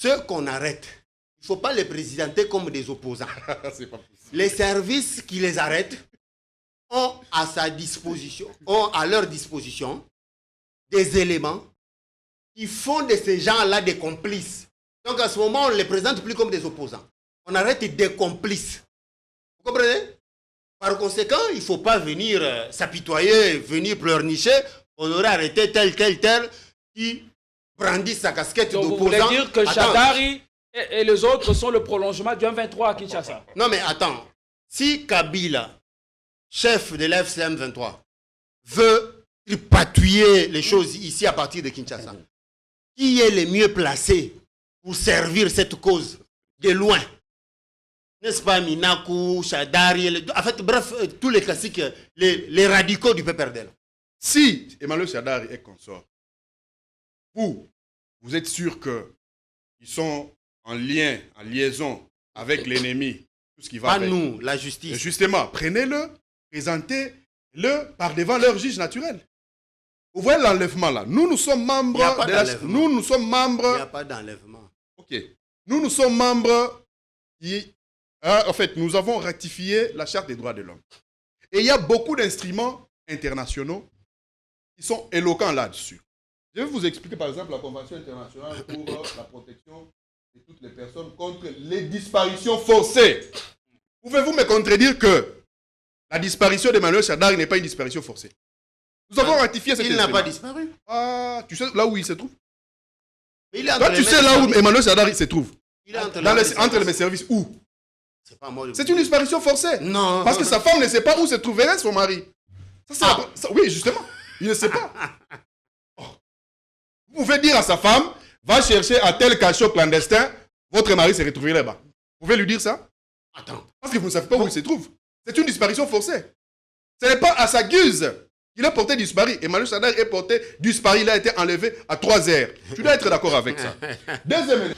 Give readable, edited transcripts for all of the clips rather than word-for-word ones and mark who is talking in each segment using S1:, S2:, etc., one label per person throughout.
S1: ceux qu'on arrête, il ne faut pas les présenter comme des opposants.
S2: C'est pas possible.
S1: Les services qui les arrêtent ont à leur disposition des éléments qui font de ces gens-là des complices. Donc à ce moment, on ne les présente plus comme des opposants. On arrête des complices. Vous comprenez? Par conséquent, il ne faut pas venir s'apitoyer, venir pleurnicher. On aurait arrêté tel qui brandit sa casquette d'opposant.
S3: Vous voulez dire que Shadari et les autres sont le prolongement du M23 à Kinshasa?
S1: Non mais attends, si Kabila, chef de l'FCM 23, veut tripatouiller les choses ici à partir de Kinshasa, qui est le mieux placé pour servir cette cause de loin? N'est-ce pas Minakou, Shadari, en fait, bref, tous les classiques, les radicaux du PPRD.
S2: Si Emmanuel Shadari est consort, vous êtes sûr qu'ils sont en liaison avec l'ennemi, tout ce qui va
S1: pas
S2: avec.
S1: Nous, la justice.
S2: Et justement, prenez-le, présentez-le par devant leur juge naturel. Vous voyez l'enlèvement là. Nous sommes membres de la... Nous sommes membres...
S1: Il n'y a pas d'enlèvement.
S2: Ok. Nous sommes membres qui... en fait, nous avons ratifié la Charte des droits de l'homme. Et il y a beaucoup d'instruments internationaux qui sont éloquents là-dessus. Je vais vous expliquer par exemple la Convention internationale pour la protection de toutes les personnes contre les disparitions forcées. Pouvez-vous me contredire que la disparition d'Emmanuel Shadari n'est pas une disparition forcée? Nous avons ratifié cet instrument.
S1: Il n'a pas disparu.
S2: Ah, tu sais là où il se trouve?
S1: Il est
S2: toi, tu sais là où Emmanuel Shadari se trouve?
S1: Il est entre
S2: mes services. Où?
S1: C'est
S2: une disparition forcée.
S1: Non.
S2: Parce que sa femme ne sait pas où se trouverait son mari. Oui, justement. Il ne sait pas. Vous pouvez dire à sa femme, va chercher à tel cachot clandestin, votre mari se retrouverait là-bas. Vous pouvez lui dire ça?
S1: Attends.
S2: Parce que vous ne savez pas où il se trouve. C'est une disparition forcée. Ce n'est pas à sa guise qu'il est porté disparu. Emmanuel Shadari est porté disparu. Il a été enlevé à 3 heures. Tu dois être d'accord avec ça. Deuxième élément.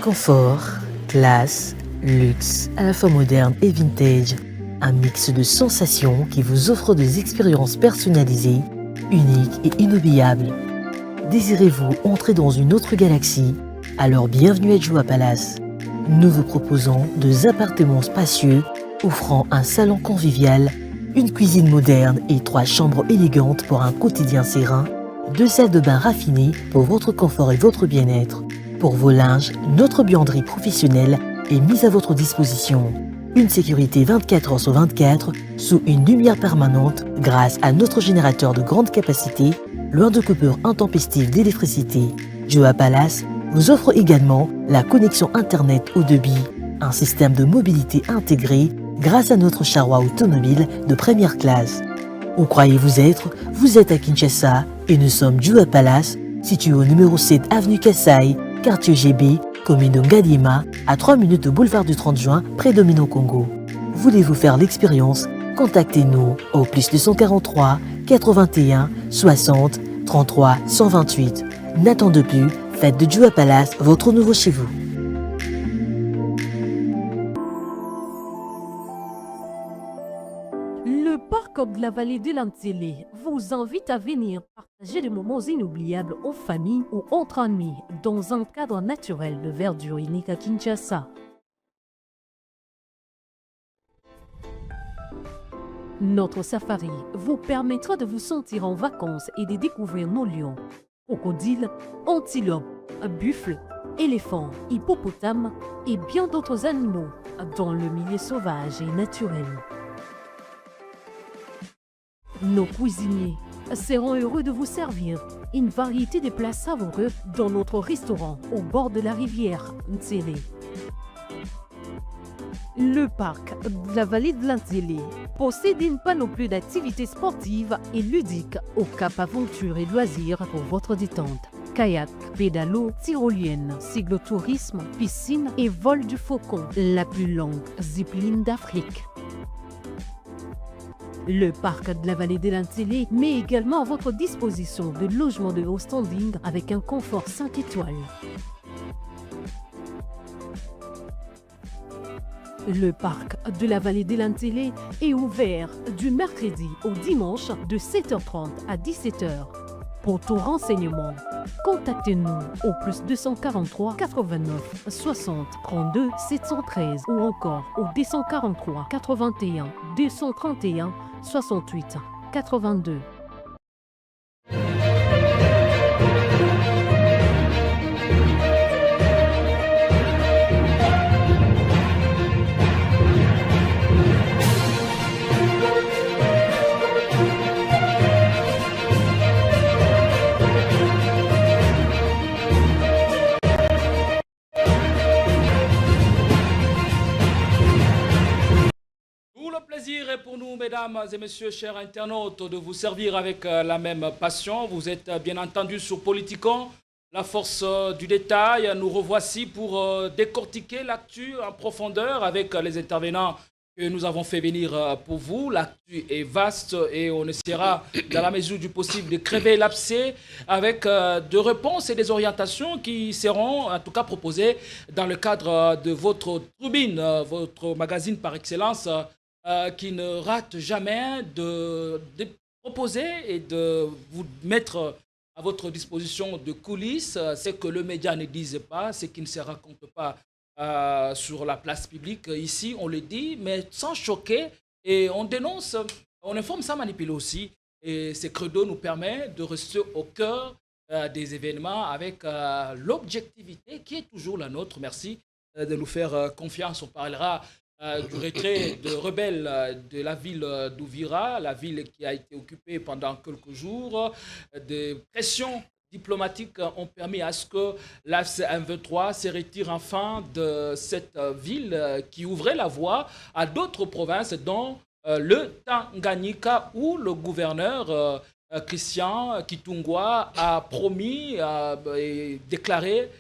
S4: Confort, classe, luxe, à la fois moderne et vintage. Un mix de sensations qui vous offre des expériences personnalisées, uniques et inoubliables. Désirez-vous entrer dans une autre galaxie? Alors bienvenue à Joua Palace. Nous vous proposons 2 appartements spacieux offrant un salon convivial, une cuisine moderne et 3 chambres élégantes pour un quotidien serein, 2 salles de bain raffinées pour votre confort et votre bien-être. Pour vos linges, notre buanderie professionnelle est mise à votre disposition. Une sécurité 24 heures sur 24 sous une lumière permanente grâce à notre générateur de grande capacité, loin de coupures intempestives d'électricité. Joua Palace vous offre également la connexion Internet haut débit, un système de mobilité intégré grâce à notre charroi automobile de première classe. Où croyez-vous être? Vous êtes à Kinshasa et nous sommes Joua Palace, situé au numéro 7 avenue Kassai, quartier GB, commune de Ngaliema, à 3 minutes de boulevard du 30 juin, près de Minot-Congo. Voulez-vous faire l'expérience? Contactez-nous au +243 81 60 33 128. N'attendez plus, faites de Joua Palace votre nouveau chez vous.
S5: Le parc de la vallée de l'Antélé vous invite à venir partager des moments inoubliables en famille ou entre amis dans un cadre naturel de verdure unique à Kinshasa. Notre safari vous permettra de vous sentir en vacances et de découvrir nos lions, crocodiles, antilopes, buffles, éléphants, hippopotames et bien d'autres animaux dans le milieu sauvage et naturel. Nos cuisiniers seront heureux de vous servir une variété de plats savoureux dans notre restaurant au bord de la rivière Ntélé. Le parc de la vallée de l'Antélé possède une panoplie d'activités sportives et ludiques au Cap Aventure et Loisirs pour votre détente. Kayak, pédalo, tyrolienne, cyclotourisme, piscine et vol du faucon, la plus longue zipline d'Afrique. Le parc de la vallée de l'Antélé met également à votre disposition de logements de haut standing avec un confort 5 étoiles. Le parc de la vallée de l'Antélé est ouvert du mercredi au dimanche de 7h30 à 17h. Pour tout renseignement, contactez-nous au plus 243 89 60 32 713 ou encore au 243 81 231 68 82.
S3: Plaisir est pour nous, mesdames et messieurs, chers internautes, de vous servir avec la même passion. Vous êtes bien entendu sur Politicon, la force du détail. Nous revoici pour décortiquer l'actu en profondeur avec les intervenants que nous avons fait venir pour vous. L'actu est vaste et on essaiera, dans la mesure du possible, de crever l'abcès avec des réponses et des orientations qui seront en tout cas proposées dans le cadre de votre tribune, votre magazine par excellence, qui ne rate jamais de proposer et de vous mettre à votre disposition de coulisses, ce que le média ne dise pas, ce qui ne se raconte pas sur la place publique. Ici, on le dit, mais sans choquer, et on dénonce, on informe sans manipuler aussi. Et ce credo nous permet de rester au cœur des événements avec l'objectivité qui est toujours la nôtre. Merci de nous faire confiance. On parlera du retrait de rebelles de la ville d'Ouvira, la ville qui a été occupée pendant quelques jours. Des pressions diplomatiques ont permis à ce que l'AFC M23 se retire enfin de cette ville qui ouvrait la voie à d'autres provinces, dont le Tanganyika, où le gouverneur Christian Kitungwa a promis et déclaré,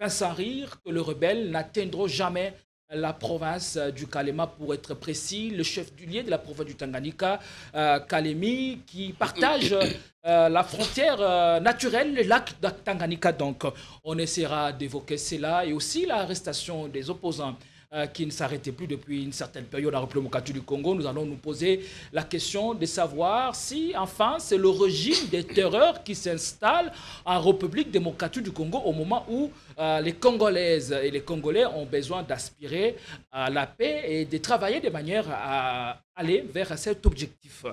S3: sans rire, que les rebelles n'atteindront jamais la province du Kalema, pour être précis, le chef du lieu de la province du Tanganyika, Kalemi, qui partage la frontière naturelle, le lac de Tanganyika. Donc, on essaiera d'évoquer cela et aussi l'arrestation des opposants qui ne s'arrêtait plus depuis une certaine période à République du Congo. Nous allons nous poser la question de savoir si, enfin, c'est le régime des terreurs qui s'installe en République démocratique du Congo au moment où les Congolaises et les Congolais ont besoin d'aspirer à la paix et de travailler de manière à aller vers cet objectif.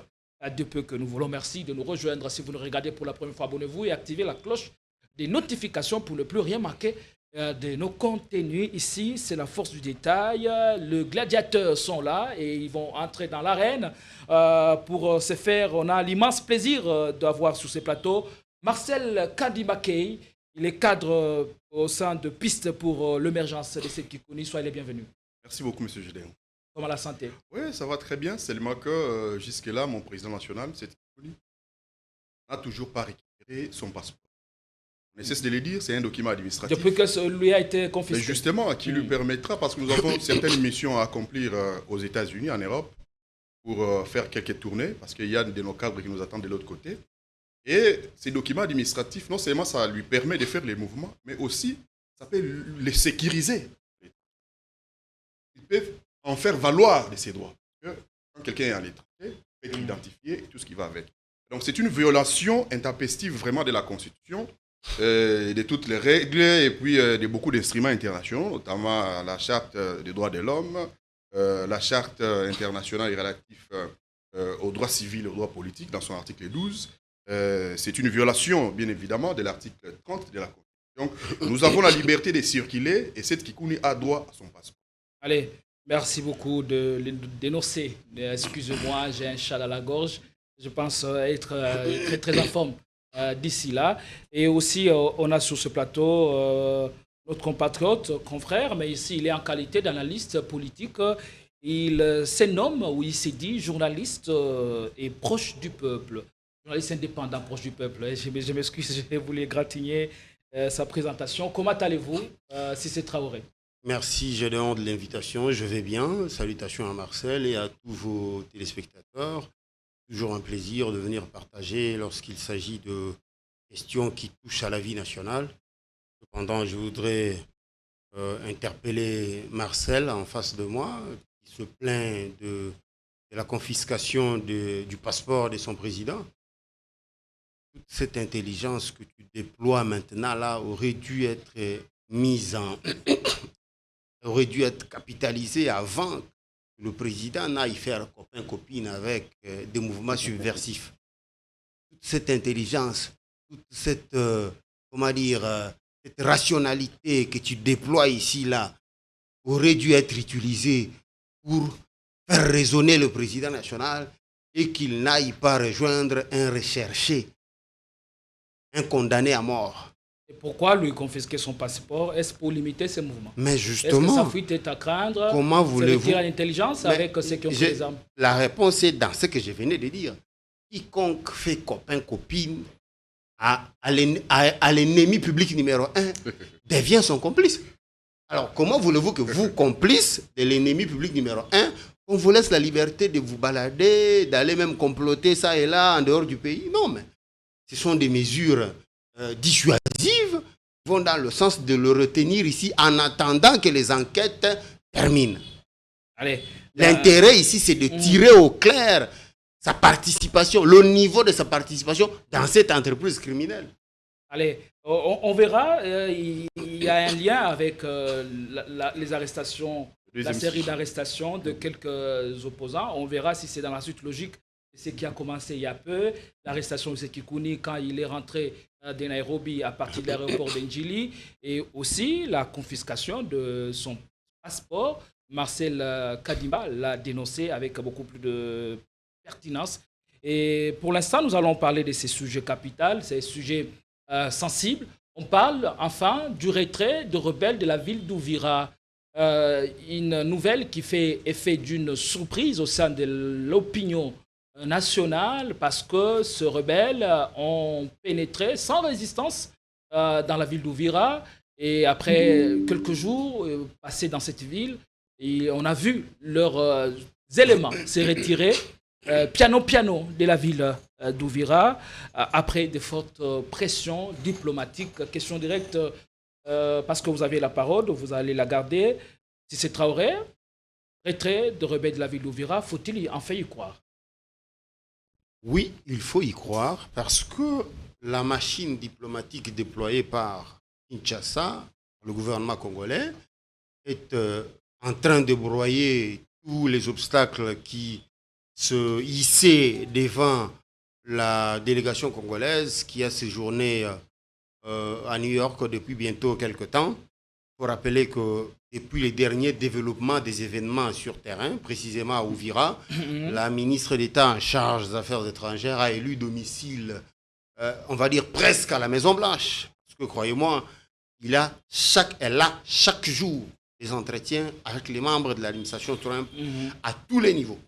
S3: De peu que nous voulons. Merci de nous rejoindre. Si vous nous regardez pour la première fois, abonnez-vous et activez la cloche des notifications pour ne plus rien manquer de nos contenus. Ici, c'est la force du détail. Les gladiateurs sont là et ils vont entrer dans l'arène. Pour ce faire, on a l'immense plaisir d'avoir sur ces plateaux Marcel Kandimakei. Il est cadre au sein de Piste pour l'émergence de cette Kikouni. Soyez les bienvenus.
S2: Merci beaucoup, M. Gédéon.
S3: Comment la santé?
S2: Oui, ça va très bien. Seulement que jusque-là, mon président national, c'est Kikouni, n'a toujours pas récupéré son passeport. On cesse de le dire, c'est un document administratif.
S3: Depuis que celui a été confisqué.
S2: Mais justement, qui lui permettra, parce que nous avons certaines missions à accomplir aux États-Unis, en Europe, pour faire quelques tournées, parce qu'il y a de nos cadres qui nous attendent de l'autre côté. Et ces documents administratifs, non seulement ça lui permet de faire les mouvements, mais aussi ça peut les sécuriser. Ils peuvent en faire valoir de ses droits. Quand quelqu'un est à l'étranger, il peut être identifié et tout ce qui va avec. Donc c'est une violation intempestive vraiment de la Constitution, de toutes les règles et puis de beaucoup d'instruments internationaux, notamment la Charte des droits de l'homme, la Charte internationale relative aux droits civils et aux droits politiques dans son article 12. C'est une violation, bien évidemment, de l'article 30 de la Constitution. Donc, nous avons la liberté de circuler et cette Kikouni a droit à son passeport.
S3: Allez, merci beaucoup de dénoncer. Excusez-moi, j'ai un chat à la gorge. Je pense être très, très en forme d'ici là. Et aussi, on a sur ce plateau notre compatriote, confrère, mais ici, il est en qualité d'analyste politique. Il se nomme, ou il s'est dit, journaliste et proche du peuple. Journaliste indépendant, proche du peuple. Je m'excuse, je voulais gratigner sa présentation. Comment allez-vous, Cissé Traoré?
S1: Merci Gédéon de l'invitation, je vais bien. Salutations à Marcel et à tous vos téléspectateurs. Toujours un plaisir de venir partager lorsqu'il s'agit de questions qui touchent à la vie nationale. Cependant, je voudrais interpeller Marcel en face de moi, qui se plaint de la confiscation du passeport de son président. toute cette intelligence que tu déploies maintenant là aurait dû être aurait dû être capitalisée avant que le président n'aille faire copain-copine avec des mouvements subversifs. Toute cette intelligence, toute cette, cette rationalité que tu déploies ici là aurait dû être utilisée pour faire raisonner le président national et qu'il n'aille pas rejoindre un recherché, un condamné à mort.
S3: Et pourquoi lui confisquer son passeport? Est-ce pour limiter ses mouvements?
S1: Mais
S3: Est-ce
S1: justement,
S3: que sa fuite est à craindre?
S1: comment voulez-vous?
S3: C'est à l'intelligence avec ceux qui ont pris les armes.
S1: La réponse est dans ce que je venais de dire. Quiconque fait copain-copine à l'ennemi public numéro 1 devient son complice. Alors, comment voulez-vous que vous, complice de l'ennemi public numéro 1, on vous laisse la liberté de vous balader, d'aller même comploter ça et là en dehors du pays? Non, mais ce sont des mesures dissuasives qui vont dans le sens de le retenir ici en attendant que les enquêtes terminent.
S3: Allez,
S1: l'intérêt ici, c'est de tirer au clair sa participation, le niveau de sa participation dans cette entreprise criminelle.
S3: Allez, on verra. Il y a un lien avec les arrestations, la série d'arrestations de quelques opposants. On verra si c'est dans la suite logique de ce qui a commencé il y a peu. L'arrestation de Sekikouni quand il est rentré de Nairobi à partir de l'aéroport d'Njili, et aussi la confiscation de son passeport. Marcel Kadimba l'a dénoncé avec beaucoup plus de pertinence. Et pour l'instant, nous allons parler de ces sujets capitaux, ces sujets sensibles. On parle enfin du retrait de rebelles de la ville d'Ouvira. Une nouvelle qui fait effet d'une surprise au sein de l'opinion nationale parce que ces rebelles ont pénétré sans résistance dans la ville d'Ouvira. Et après quelques jours passés dans cette ville, on a vu leurs éléments se retirer piano de la ville d'Ouvira après de fortes pressions diplomatiques. Question directe, parce que vous avez la parole, vous allez la garder. Si c'est Traoré, retrait de rebelles de la ville d'Ouvira, faut-il en fait y croire?
S1: Oui, il faut y croire parce que la machine diplomatique déployée par Kinshasa, le gouvernement congolais, est en train de broyer tous les obstacles qui se hissaient devant la délégation congolaise qui a séjourné à New York depuis bientôt quelques temps. Il faut rappeler que depuis les derniers développements des événements sur terrain, précisément à Ouvira, la ministre d'État en charge des Affaires étrangères a élu domicile, on va dire presque à la Maison-Blanche. Parce que croyez-moi, elle a chaque jour des entretiens avec les membres de l'administration Trump à tous les niveaux.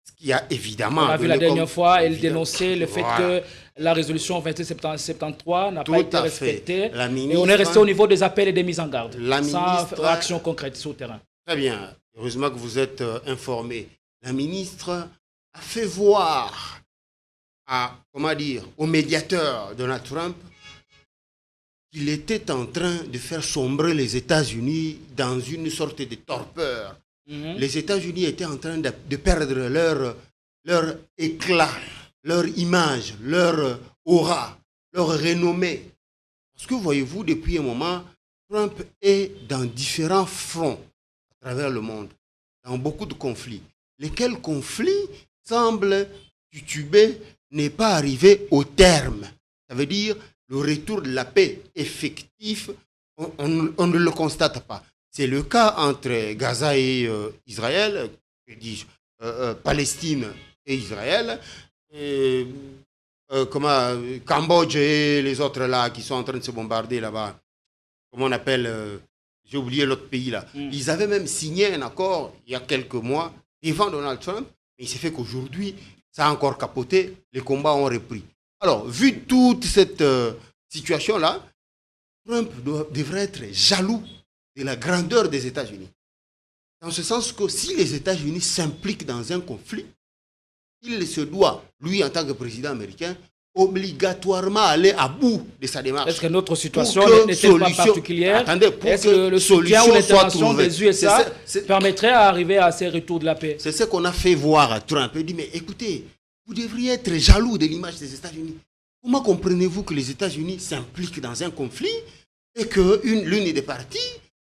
S1: Ce qui a évidemment...
S3: On a vu la dernière fois, elle dénonçait le fait que la résolution 2773 n'a pas été respectée. Et on est resté au niveau des appels et des mises en garde, sans action concrète sur le terrain.
S1: Très bien. Heureusement que vous êtes informé. La ministre a fait voir au médiateur Donald Trump qu'il était en train de faire sombrer les États-Unis dans une sorte de torpeur. Les États-Unis étaient en train de perdre leur éclat, leur image, leur aura, leur renommée. Parce que voyez-vous, depuis un moment, Trump est dans différents fronts à travers le monde, dans beaucoup de conflits. Lesquels conflits semblent tituber, n'est pas arrivé au terme. Ça veut dire le retour de la paix effectif, on ne le constate pas. C'est le cas entre Gaza et Israël, Palestine et Israël, Cambodge et les autres là qui sont en train de se bombarder là-bas. Comment on appelle, j'ai oublié l'autre pays là. Ils avaient même signé un accord il y a quelques mois devant Donald Trump, mais il s'est fait qu'aujourd'hui, ça a encore capoté, les combats ont repris. Alors, vu toute cette situation-là, Trump devrait être jaloux de la grandeur des États-Unis. Dans ce sens que si les États-Unis s'impliquent dans un conflit, il se doit, lui en tant que président américain, obligatoirement aller à bout de sa démarche.
S3: Est-ce que notre situation n'est pas particulière?
S1: Attendez, pour
S3: est-ce
S1: que
S3: le soutien ou l'intervention des USA permettrait à arriver à ces retours de la paix?
S1: C'est ce qu'on a fait voir à Trump. Il dit, mais écoutez, vous devriez être jaloux de l'image des États-Unis. Comment comprenez-vous que les États-Unis s'impliquent dans un conflit et que l'une des parties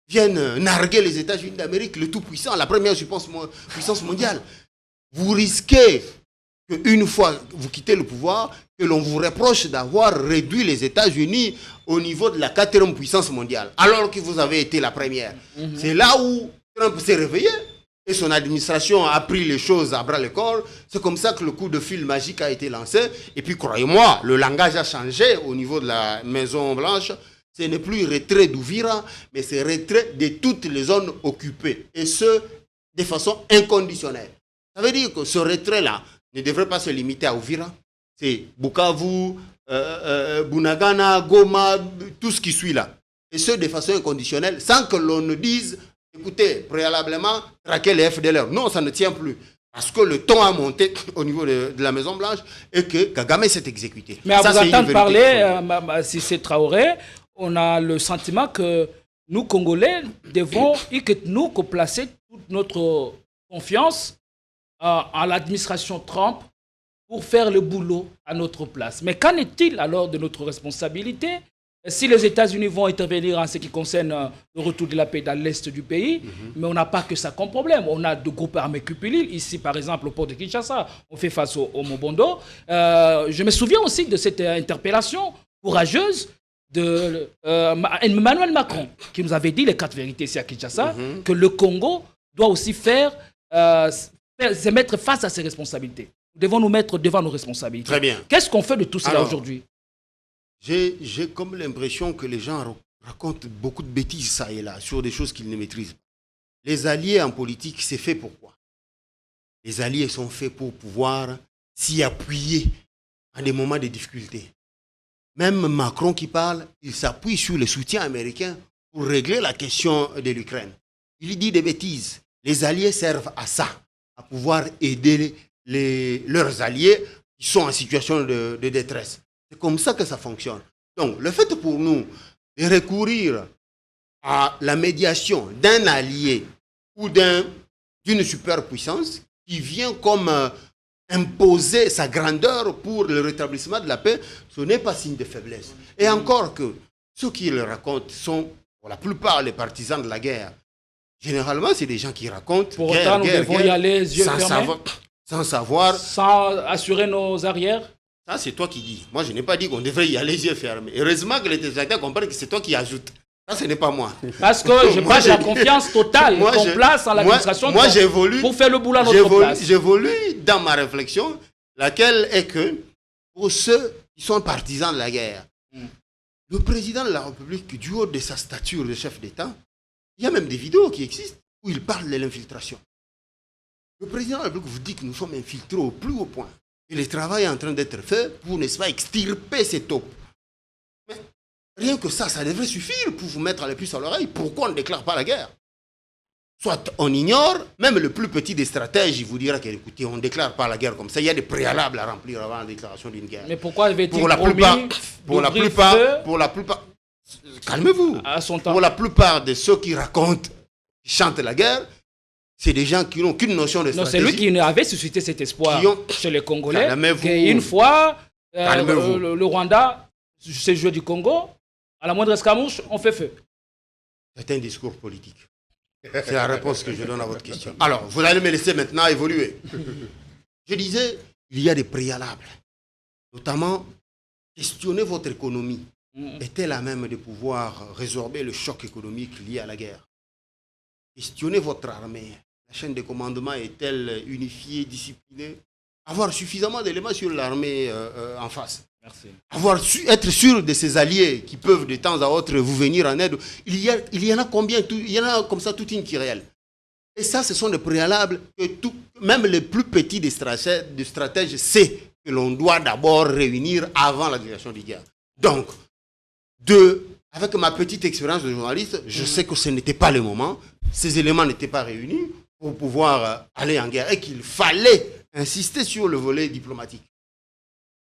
S1: vienne narguer les États-Unis d'Amérique, le tout-puissant, la première puissance mondiale? Vous risquez qu'une fois vous quittez le pouvoir, que l'on vous reproche d'avoir réduit les États-Unis au niveau de la 4e puissance mondiale, alors que vous avez été la première. C'est là où Trump s'est réveillé et son administration a pris les choses à bras-le-corps. C'est comme ça que le coup de fil magique a été lancé. Et puis, croyez-moi, le langage a changé au niveau de la Maison-Blanche. Ce n'est plus retrait d'Ouvira, mais c'est retrait de toutes les zones occupées. Et ce, de façon inconditionnelle. Ça veut dire que ce retrait-là ne devrait pas se limiter à Ouvira. C'est Bukavu, Bunagana, Goma, tout ce qui suit là. Et ce, de façon inconditionnelle, sans que l'on ne dise, écoutez, préalablement, traquer les FDLR. Non, ça ne tient plus. Parce que le ton a monté au niveau de la Maison-Blanche et que Kagame s'est exécuté.
S3: Mais à vous entendre parler, Cissé Traoré, on a le sentiment que nous, Congolais, devons nous placer toute notre confiance à l'administration Trump pour faire le boulot à notre place. Mais qu'en est-il alors de notre responsabilité si les États-Unis vont intervenir en ce qui concerne le retour de la paix dans l'est du pays? Mais on n'a pas que ça comme problème. On a de groupes armés cupulines. Ici, par exemple, au port de Kinshasa, on fait face au Mobondo. Je me souviens aussi de cette interpellation courageuse de Emmanuel Macron, qui nous avait dit les 4 vérités ici à Kinshasa, que le Congo doit aussi se mettre face à ses responsabilités. Nous devons nous mettre devant nos responsabilités.
S1: Très bien.
S3: Qu'est-ce qu'on fait de tout cela aujourd'hui?
S1: J'ai comme l'impression que les gens racontent beaucoup de bêtises ça et là sur des choses qu'ils ne maîtrisent pas. Les alliés en politique, c'est fait pourquoi? Les alliés sont faits pour pouvoir s'y appuyer en des moments de difficulté. Même Macron qui parle, il s'appuie sur le soutien américain pour régler la question de l'Ukraine. Il dit des bêtises. Les alliés servent à ça, à pouvoir aider leurs alliés qui sont en situation de détresse. C'est comme ça que ça fonctionne. Donc, le fait pour nous de recourir à la médiation d'un allié ou d'une superpuissance qui vient comme imposer sa grandeur pour le rétablissement de la paix, ce n'est pas signe de faiblesse. Et encore que ceux qui le racontent sont, pour la plupart, les partisans de la guerre. Généralement, c'est des gens qui racontent
S3: pour autant, nous devons y aller les yeux fermés,
S1: sans savoir,
S3: sans assurer nos arrières.
S1: Ça, c'est toi qui dis. Moi, je n'ai pas dit qu'on devrait y aller les yeux fermés. Heureusement que les téléspectateurs comprennent que c'est toi qui ajoutes. Ça, ce n'est pas moi.
S3: Parce que je place la confiance totale qu'on place en l'administration pour faire le boulot à notre place.
S1: J'évolue dans ma réflexion, laquelle est que pour ceux qui sont partisans de la guerre, le président de la République, du haut de sa stature de chef d'État, il y a même des vidéos qui existent où il parle de l'infiltration. Le président de la République vous dit que nous sommes infiltrés au plus haut point. Et le travail est en train d'être fait pour, n'est-ce pas, extirper ces taupes. Mais rien que ça devrait suffire pour vous mettre la puce à l'oreille. Pourquoi on ne déclare pas la guerre? Soit on ignore, même le plus petit des stratèges, il vous dira qu'écoutez, on ne déclare pas la guerre comme ça. Il y a des préalables à remplir avant la déclaration d'une guerre.
S3: Mais pourquoi avait-il
S1: pour la plupart, calmez-vous.
S3: À son temps.
S1: Pour la plupart de ceux qui racontent, qui chantent la guerre, c'est des gens qui n'ont qu'une notion de stratégie.
S3: Non, c'est lui qui avait suscité cet espoir chez les Congolais. Une fois, le Rwanda, c'est le jeu du Congo, à la moindre escarmouche, on fait feu.
S1: C'est un discours politique. C'est la réponse que je donne à votre question. Alors, vous allez me laisser maintenant évoluer. Je disais, il y a des préalables. Notamment, questionner votre économie. Est-elle à même de pouvoir résorber le choc économique lié à la guerre? Questionner votre armée. La chaîne de commandement est-elle unifiée, disciplinée? Avoir suffisamment d'éléments sur l'armée en face.
S3: Merci.
S1: Être sûr de ses alliés qui peuvent de temps à autre vous venir en aide. Il y en a combien? Il y en a comme ça toute une kyrielle. Et ça, ce sont des préalables que même le plus petit des stratèges sait que l'on doit d'abord réunir avant la déclaration de guerre. Donc, avec ma petite expérience de journaliste, je sais que ce n'était pas le moment. Ces éléments n'étaient pas réunis pour pouvoir aller en guerre et qu'il fallait insister sur le volet diplomatique,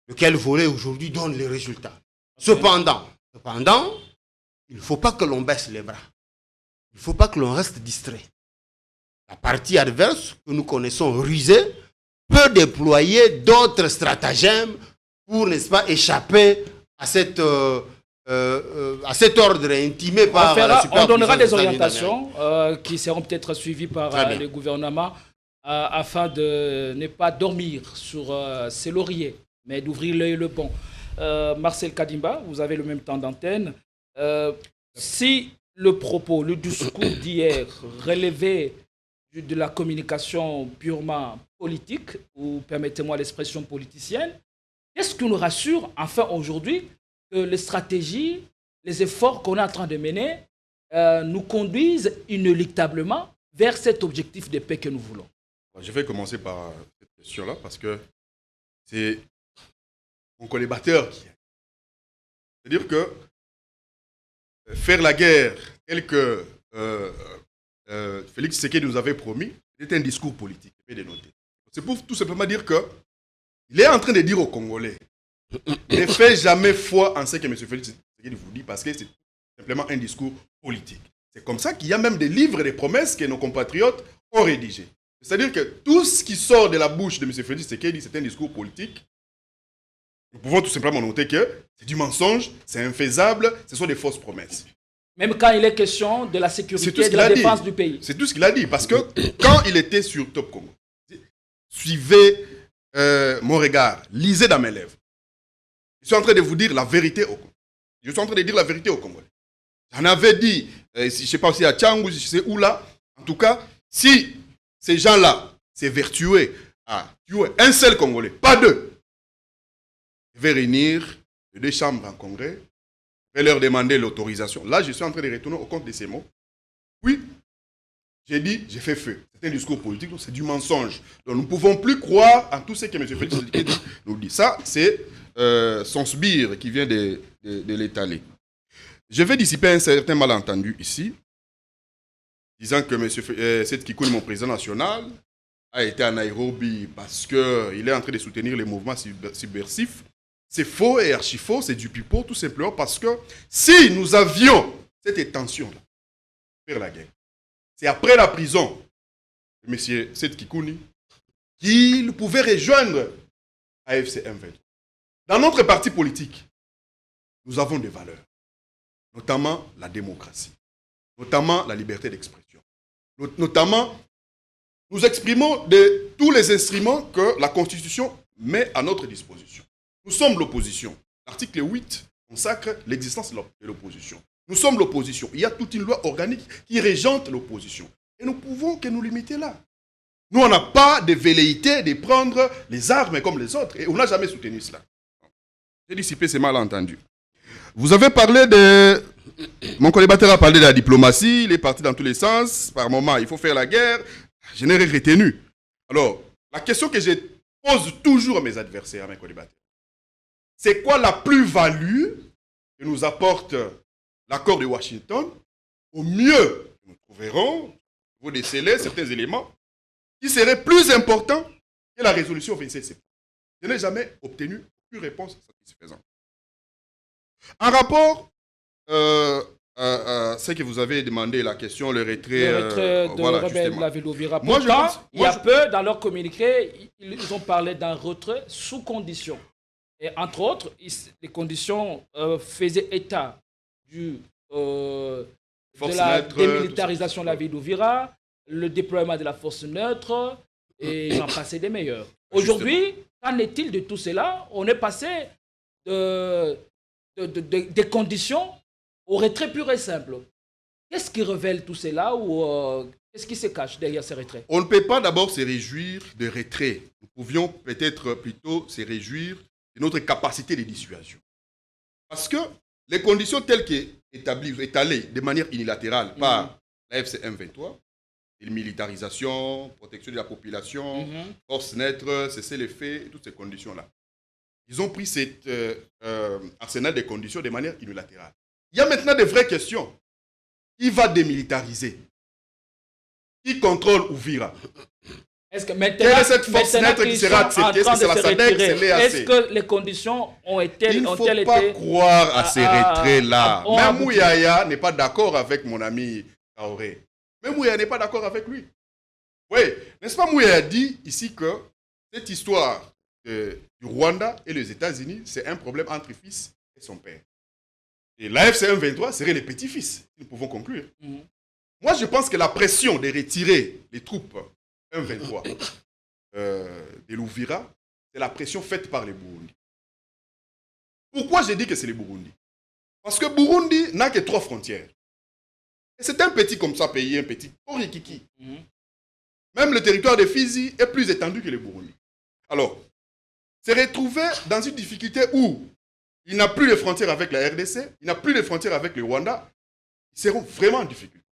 S1: lequel volet aujourd'hui donne les résultats. Cependant, il ne faut pas que l'on baisse les bras. Il ne faut pas que l'on reste distrait. La partie adverse, que nous connaissons rusée, peut déployer d'autres stratagèmes pour, n'est-ce pas, échapper à cet ordre intimé par la superpuissance.
S3: On donnera des
S1: des États-Unis
S3: orientations qui seront peut-être suivies par le gouvernement afin de ne pas dormir sur ses lauriers, mais d'ouvrir l'œil le bon. Marcel Kadimba, vous avez le même temps d'antenne. Si le propos, le discours d'hier relevait de la communication purement politique, ou permettez-moi l'expression politicienne, qu'est-ce qui nous rassure enfin aujourd'hui que les stratégies, les efforts qu'on est en train de mener nous conduisent inéluctablement vers cet objectif de paix que nous voulons?
S2: Je vais commencer par cette question-là parce que c'est mon collimateur qui a. C'est-à-dire que faire la guerre telle que Félix Tshisekedi nous avait promis, c'était un discours politique. C'est pour tout simplement dire qu'il est en train de dire aux Congolais, ne faites jamais foi en ce que M. Félix Tshisekedi vous dit parce que c'est simplement un discours politique. C'est comme ça qu'il y a même des livres et des promesses que nos compatriotes ont rédigés. C'est-à-dire que tout ce qui sort de la bouche de M. Félix Tshisekedi, c'est un discours politique. Nous pouvons tout simplement noter que c'est du mensonge, c'est infaisable, ce sont des fausses promesses.
S3: Même quand il est question de la sécurité et de la défense du pays.
S2: C'est tout ce qu'il a dit. Parce que quand il était sur Top Congo, suivez mon regard, lisez dans mes lèvres. Je suis en train de vous dire la vérité au Congo. Je suis en train de dire la vérité au Congolais. J'en avais dit, je ne sais pas si à Tchangou, je sais où là. En tout cas, si ces gens-là, ces vertueux, à tuer un seul Congolais, pas deux, je vais réunir les deux chambres en congrès, je vais leur demander l'autorisation. Là, je suis en train de retourner au compte de ces mots. Oui, j'ai dit, j'ai fait feu. C'est un discours politique, c'est du mensonge. Donc nous ne pouvons plus croire en tout ce que M. Félix Tshisekedi nous dit. Ça, c'est son sbire qui vient de l'étaler. Je vais dissiper un certain malentendu ici, disant que M. Seth Kikouni, mon président national, a été à Nairobi parce qu'il est en train de soutenir les mouvements subversifs. C'est faux et archi-faux, c'est du pipeau, tout simplement parce que si nous avions cette intention-là, faire la guerre, c'est après la prison de M. Seth Kikouni qu'il pouvait rejoindre AFC M23. Dans notre parti politique, nous avons des valeurs, notamment la démocratie, notamment la liberté d'expression, notamment nous exprimons de tous les instruments que la Constitution met à notre disposition. Nous sommes l'opposition. L'article 8 consacre l'existence de l'opposition. Nous sommes l'opposition. Il y a toute une loi organique qui régente l'opposition. Et nous pouvons que nous limiter là. Nous, on n'a pas de velléité de prendre les armes comme les autres. Et on n'a jamais soutenu cela. J'ai dissipé ces malentendus. Vous avez parlé de... Mon collaborateur a parlé de la diplomatie. Il est parti dans tous les sens. Par moment, il faut faire la guerre. Je n'ai rien retenu. Alors, la question que je pose toujours à mes adversaires, à mes collaborateurs, c'est quoi la plus-value que nous apporte l'accord de Washington? Au mieux, nous trouverons, vous décelez certains éléments qui seraient plus importants que la résolution 27 septembre. Je n'ai jamais obtenu aucune réponse satisfaisante. En rapport à ce que vous avez demandé, la question, le retrait
S3: de
S2: voilà,
S3: rebelles de la ville d'Uvira.
S2: Moi,
S3: il y a peu, dans leur communiqué, ils ont parlé d'un retrait sous condition. Et entre autres, les conditions faisaient état de la démilitarisation de la ville d'Uvira, le déploiement de la force neutre, et j'en passais des meilleurs. Aujourd'hui, qu'en est-il de tout cela? On est passé des conditions au retrait pur et simple. Qu'est-ce qui révèle tout cela ou qu'est-ce qui se cache derrière ces retraits?
S2: On ne peut pas d'abord se réjouir de retrait. Nous pouvions peut-être plutôt se réjouir de notre capacité de dissuasion. Parce que les conditions telles qu'établies, étalées de manière unilatérale par la FCM 23, militarisation, protection de la population, force neutre, cesser les faits, toutes ces conditions-là. Ils ont pris cet arsenal de conditions de manière unilatérale. Il y a maintenant de vraies questions. Qui va démilitariser? Qui contrôle Uvira?
S3: Est-ce que maintenant,
S2: quelle est cette force neutre qui sera acceptée? Est-ce que c'est la SADC, c'est l'EAC?
S3: Est-ce que les conditions ont-elles été...
S2: Il ne faut pas croire à ces retraits-là. Même Mouyaya n'est pas d'accord avec mon ami Traoré. Même Mouyaya n'est pas d'accord avec lui. Oui, n'est-ce pas, Mouyaya dit ici que cette histoire du Rwanda et les États-Unis, c'est un problème entre fils et son père. Et l'AFC M23 serait les petits-fils, nous pouvons conclure. Moi, je pense que la pression de retirer les troupes M23 de l'Ouvira, c'est la pression faite par les Burundis. Pourquoi j'ai dit que c'est les Burundis? Parce que Burundi n'a que 3 frontières. Et c'est un petit comme ça pays, un petit Orikiki. Même le territoire de Fizi est plus étendu que le Burundi. Alors, se retrouver dans une difficulté où il n'a plus de frontières avec la RDC, il n'a plus de frontières avec le Rwanda, ils seront vraiment en difficulté.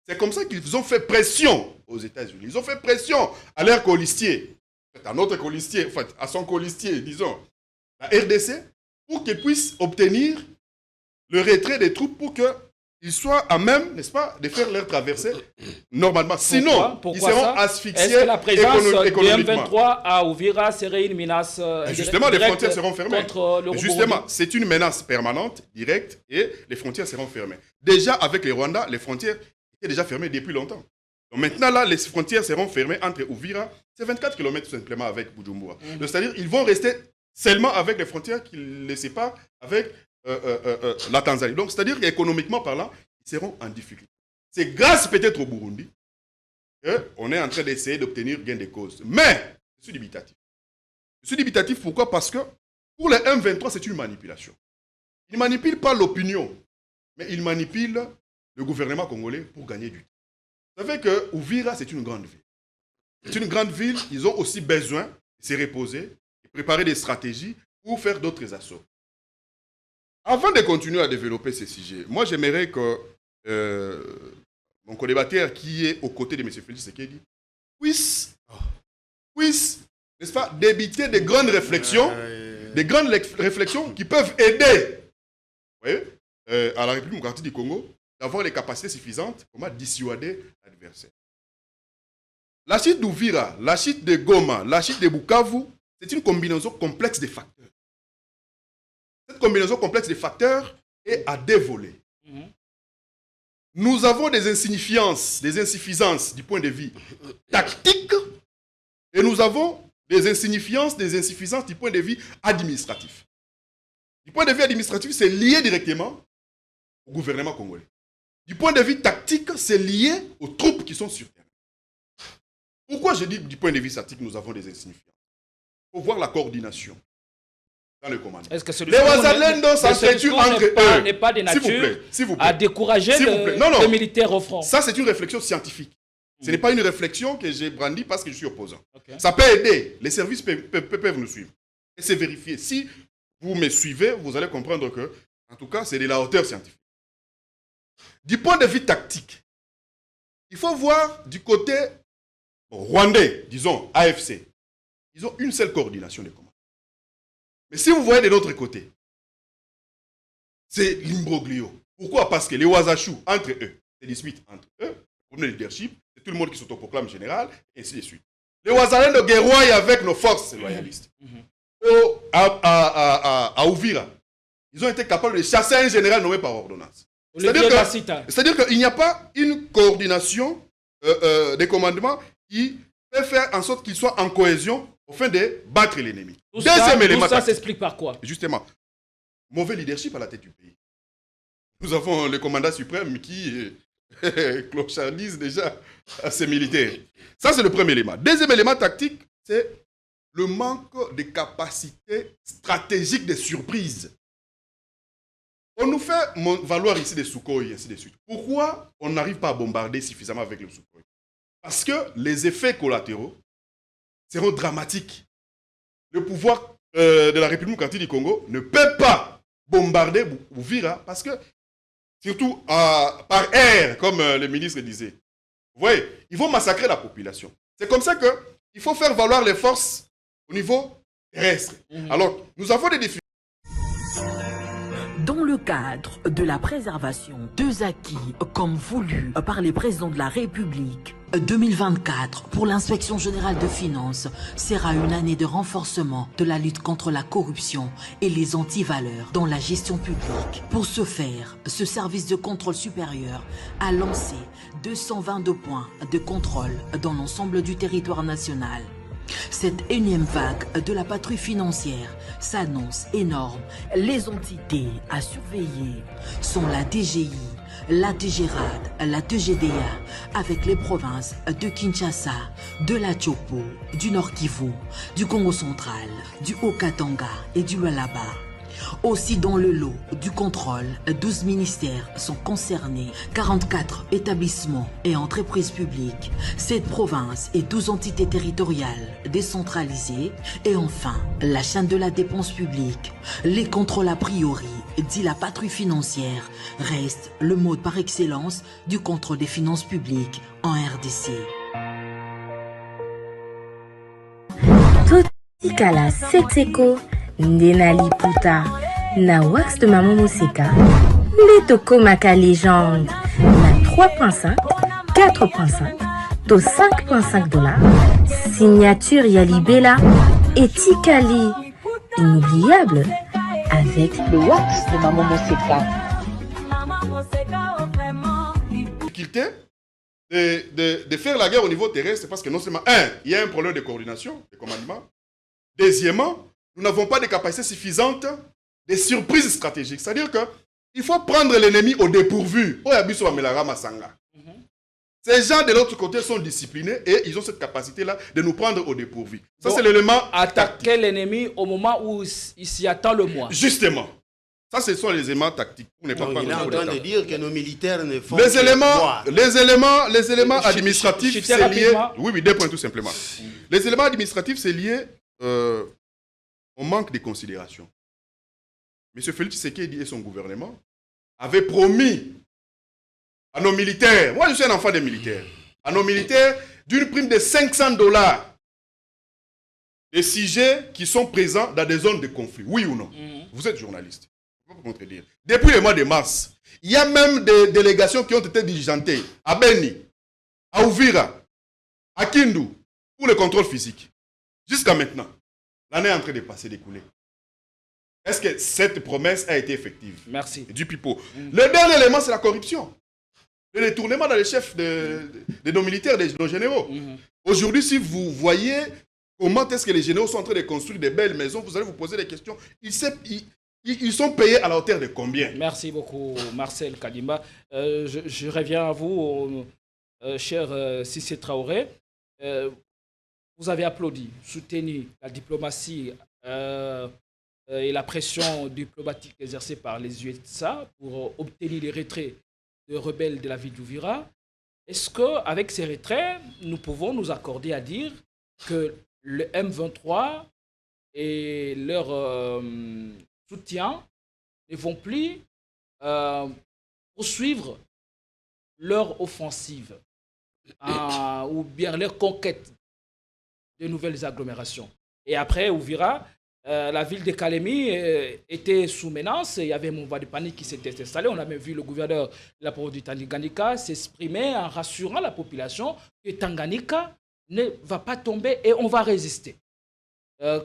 S2: C'est comme ça qu'ils ont fait pression aux États-Unis. Ils ont fait pression à leur colistier, à notre colistier, en fait, à son colistier, disons, la RDC, pour qu'ils puissent obtenir le retrait des troupes pour qu'ils soient à même, n'est-ce pas, de faire leur traversée normalement. Sinon,
S3: Pourquoi
S2: ils seront
S3: ça?
S2: asphyxiés
S3: Est-ce que la présence du
S2: économiquement.
S3: M23 à Ouvira serait une menace
S2: justement, les frontières seront fermées.
S3: contre le
S2: Justement, c'est une menace permanente, directe, et les frontières seront fermées. Déjà, avec les Rwandais, les frontières étaient déjà fermées depuis longtemps. Donc maintenant, là, les frontières seront fermées entre Ouvira, c'est 24 km tout simplement avec Bujumbura. C'est-à-dire qu'ils vont rester seulement avec les frontières qui les séparent avec la Tanzanie. Donc, c'est-à-dire qu'économiquement parlant, ils seront en difficulté. C'est grâce peut-être au Burundi qu'on est en train d'essayer d'obtenir gain de cause. Mais, je suis dubitatif. Je suis dubitatif pourquoi? Parce que pour les M23, c'est une manipulation. Ils ne manipulent pas l'opinion, mais ils manipulent le gouvernement congolais pour gagner du temps. Vous savez que Ouvira, c'est une grande ville. C'est une grande ville, ils ont aussi besoin de se reposer, de préparer des stratégies pour faire d'autres assauts. Avant de continuer à développer ces sujets, moi j'aimerais que mon co-débatteur qui est aux côtés de M. Félix Tshisekedi puisse, n'est-ce pas, débiter des grandes réflexions, qui peuvent aider, vous voyez, à la République démocratique du Congo d'avoir les capacités suffisantes pour dissuader l'adversaire. La chute d'Ouvira, la chute de Goma, la chute de Bukavu, c'est une combinaison complexe de facteurs. Cette combinaison complexe de facteurs est à dévoler. Nous avons des insuffisances du point de vue tactique et nous avons des insuffisances du point de vue administratif. Du point de vue administratif, c'est lié directement au gouvernement congolais. Du point de vue tactique, c'est lié aux troupes qui sont sur terre. Pourquoi je dis du point de vue tactique, nous avons des insuffisances? Il faut voir la coordination dans le commandement.
S3: Est-ce que
S2: les Wazalendo s'entretuent entre eux.
S3: N'est pas de nature
S2: s'il vous plaît.
S3: à décourager les militaires au front?
S2: Ça, c'est une réflexion scientifique. Ce n'est pas une réflexion que j'ai brandie parce que je suis opposant. Ça peut aider. Les services peuvent nous suivre. Et c'est vérifié. Si vous me suivez, vous allez comprendre que, en tout cas, c'est de la hauteur scientifique. Du point de vue tactique, il faut voir du côté rwandais, disons AFC. Ils ont une seule coordination des commandes. Mais si vous voyez de l'autre côté, c'est l'imbroglio. Pourquoi? Parce que les Ouazachou, entre eux, c'est dispute entre eux, pour le leadership, c'est tout le monde qui s'autoproclame général, et ainsi de suite. Les Ouazalendo guerroient avec nos forces loyalistes. À Ouvira, ils ont été capables de chasser un général nommé par ordonnance. C'est-à-dire qu'il n'y a pas une coordination des commandements qui peut faire en sorte qu'ils soient en cohésion afin de battre l'ennemi.
S3: Tout ça s'explique par quoi?
S2: Justement, mauvais leadership à la tête du pays. Nous avons le commandant suprême qui clochardise déjà à ses militaires. Ça, c'est le premier élément. Deuxième élément tactique, c'est le manque de capacité stratégique de surprise. On nous fait valoir ici des Sukhoi et ainsi de suite. Pourquoi on n'arrive pas à bombarder suffisamment avec le Sukhoi? Parce que les effets collatéraux seront dramatiques. Le pouvoir de la République démocratique du Congo ne peut pas bombarder Ouvira parce que, surtout par air, comme le ministre disait, vous voyez, ils vont massacrer la population. C'est comme ça qu'il faut faire valoir les forces au niveau terrestre. Alors, nous avons des difficultés.
S6: Dans le cadre de la préservation des acquis comme voulu par les présidents de la République, 2024 pour l'inspection générale de finances sera une année de renforcement de la lutte contre la corruption et les antivaleurs dans la gestion publique. Pour ce faire, ce service de contrôle supérieur a lancé 222 points de contrôle dans l'ensemble du territoire national. Cette énième vague de la patrouille financière s'annonce énorme. Les entités à surveiller sont la DGI, la DGRAD, la DGDA, avec les provinces de Kinshasa, de la Tchopo, du Nord Kivu, du Congo central, du Haut-Katanga et du Lualaba. Aussi dans le lot du contrôle, 12 ministères sont concernés, 44 établissements et entreprises publiques, 7 provinces et 12 entités territoriales décentralisées et enfin la chaîne de la dépense publique. Les contrôles a priori, dit la patrouille financière, restent le mode par excellence du contrôle des finances publiques en RDC.
S7: Totikala Setseko Ndenali Puta na wax de Maman Moseka Letoko Maka légende na 3.5 4.5 to 5.5 $, signature Yalibela et Tikali inoubliable avec le wax de Maman Moseka.
S2: Difficulté de faire la guerre au niveau terrestre, c'est parce que non seulement, il y a un problème de coordination, de commandement. Deuxièmement, nous n'avons pas de capacité suffisante de surprises stratégiques. C'est-à-dire qu'il faut prendre l'ennemi au dépourvu. Ces gens de l'autre côté sont disciplinés et ils ont cette capacité-là de nous prendre au dépourvu. Ça, c'est l'élément.
S3: Attaquer l'ennemi au moment où il s'y attend le moins.
S2: Justement. Ça, ce sont les éléments tactiques.
S1: Il est en train de dire que nos militaires ne font
S2: les éléments administratifs, c'est lié. Oui, 2 points tout simplement. Les éléments administratifs, c'est lié au manque de considération. M. Félix Tshisekedi et son gouvernement avaient promis à nos militaires, moi je suis un enfant des militaires, à nos militaires d'une prime de $500 des sujets qui sont présents dans des zones de conflit. Oui ou non? Vous êtes journaliste. Je ne peux pas contredire. Depuis le mois de mars, il y a même des délégations qui ont été diligentées à Beni, à Ouvira, à Kindu, pour le contrôle physique. Jusqu'à maintenant, l'année est en train de passer, d'écouler. Est-ce que cette promesse a été effective?
S3: Merci.
S2: Du pipeau. Le dernier élément, c'est la corruption. Le détournement dans les chefs de nos militaires, de nos généraux. Aujourd'hui, si vous voyez comment est-ce que les généraux sont en train de construire des belles maisons, vous allez vous poser des questions. Ils sont payés à la hauteur de combien?
S3: Merci beaucoup, Marcel Kadimba. Je reviens à vous, cher Cissé Traoré. Vous avez applaudi, soutenu la diplomatie et la pression diplomatique exercée par les USA pour obtenir les retraits de rebelles de la ville d'Ouvira. Est-ce qu'avec ces retraits, nous pouvons nous accorder à dire que le M23 et leur soutien ne vont plus poursuivre leur offensive ou bien leur conquête de nouvelles agglomérations? Et après Ouvira, la ville de Kalemi était sous menace. Il y avait un mouvement de panique qui s'était installé. On a même vu le gouverneur de la province du Tanganyika s'exprimer en rassurant la population que Tanganyika ne va pas tomber et on va résister.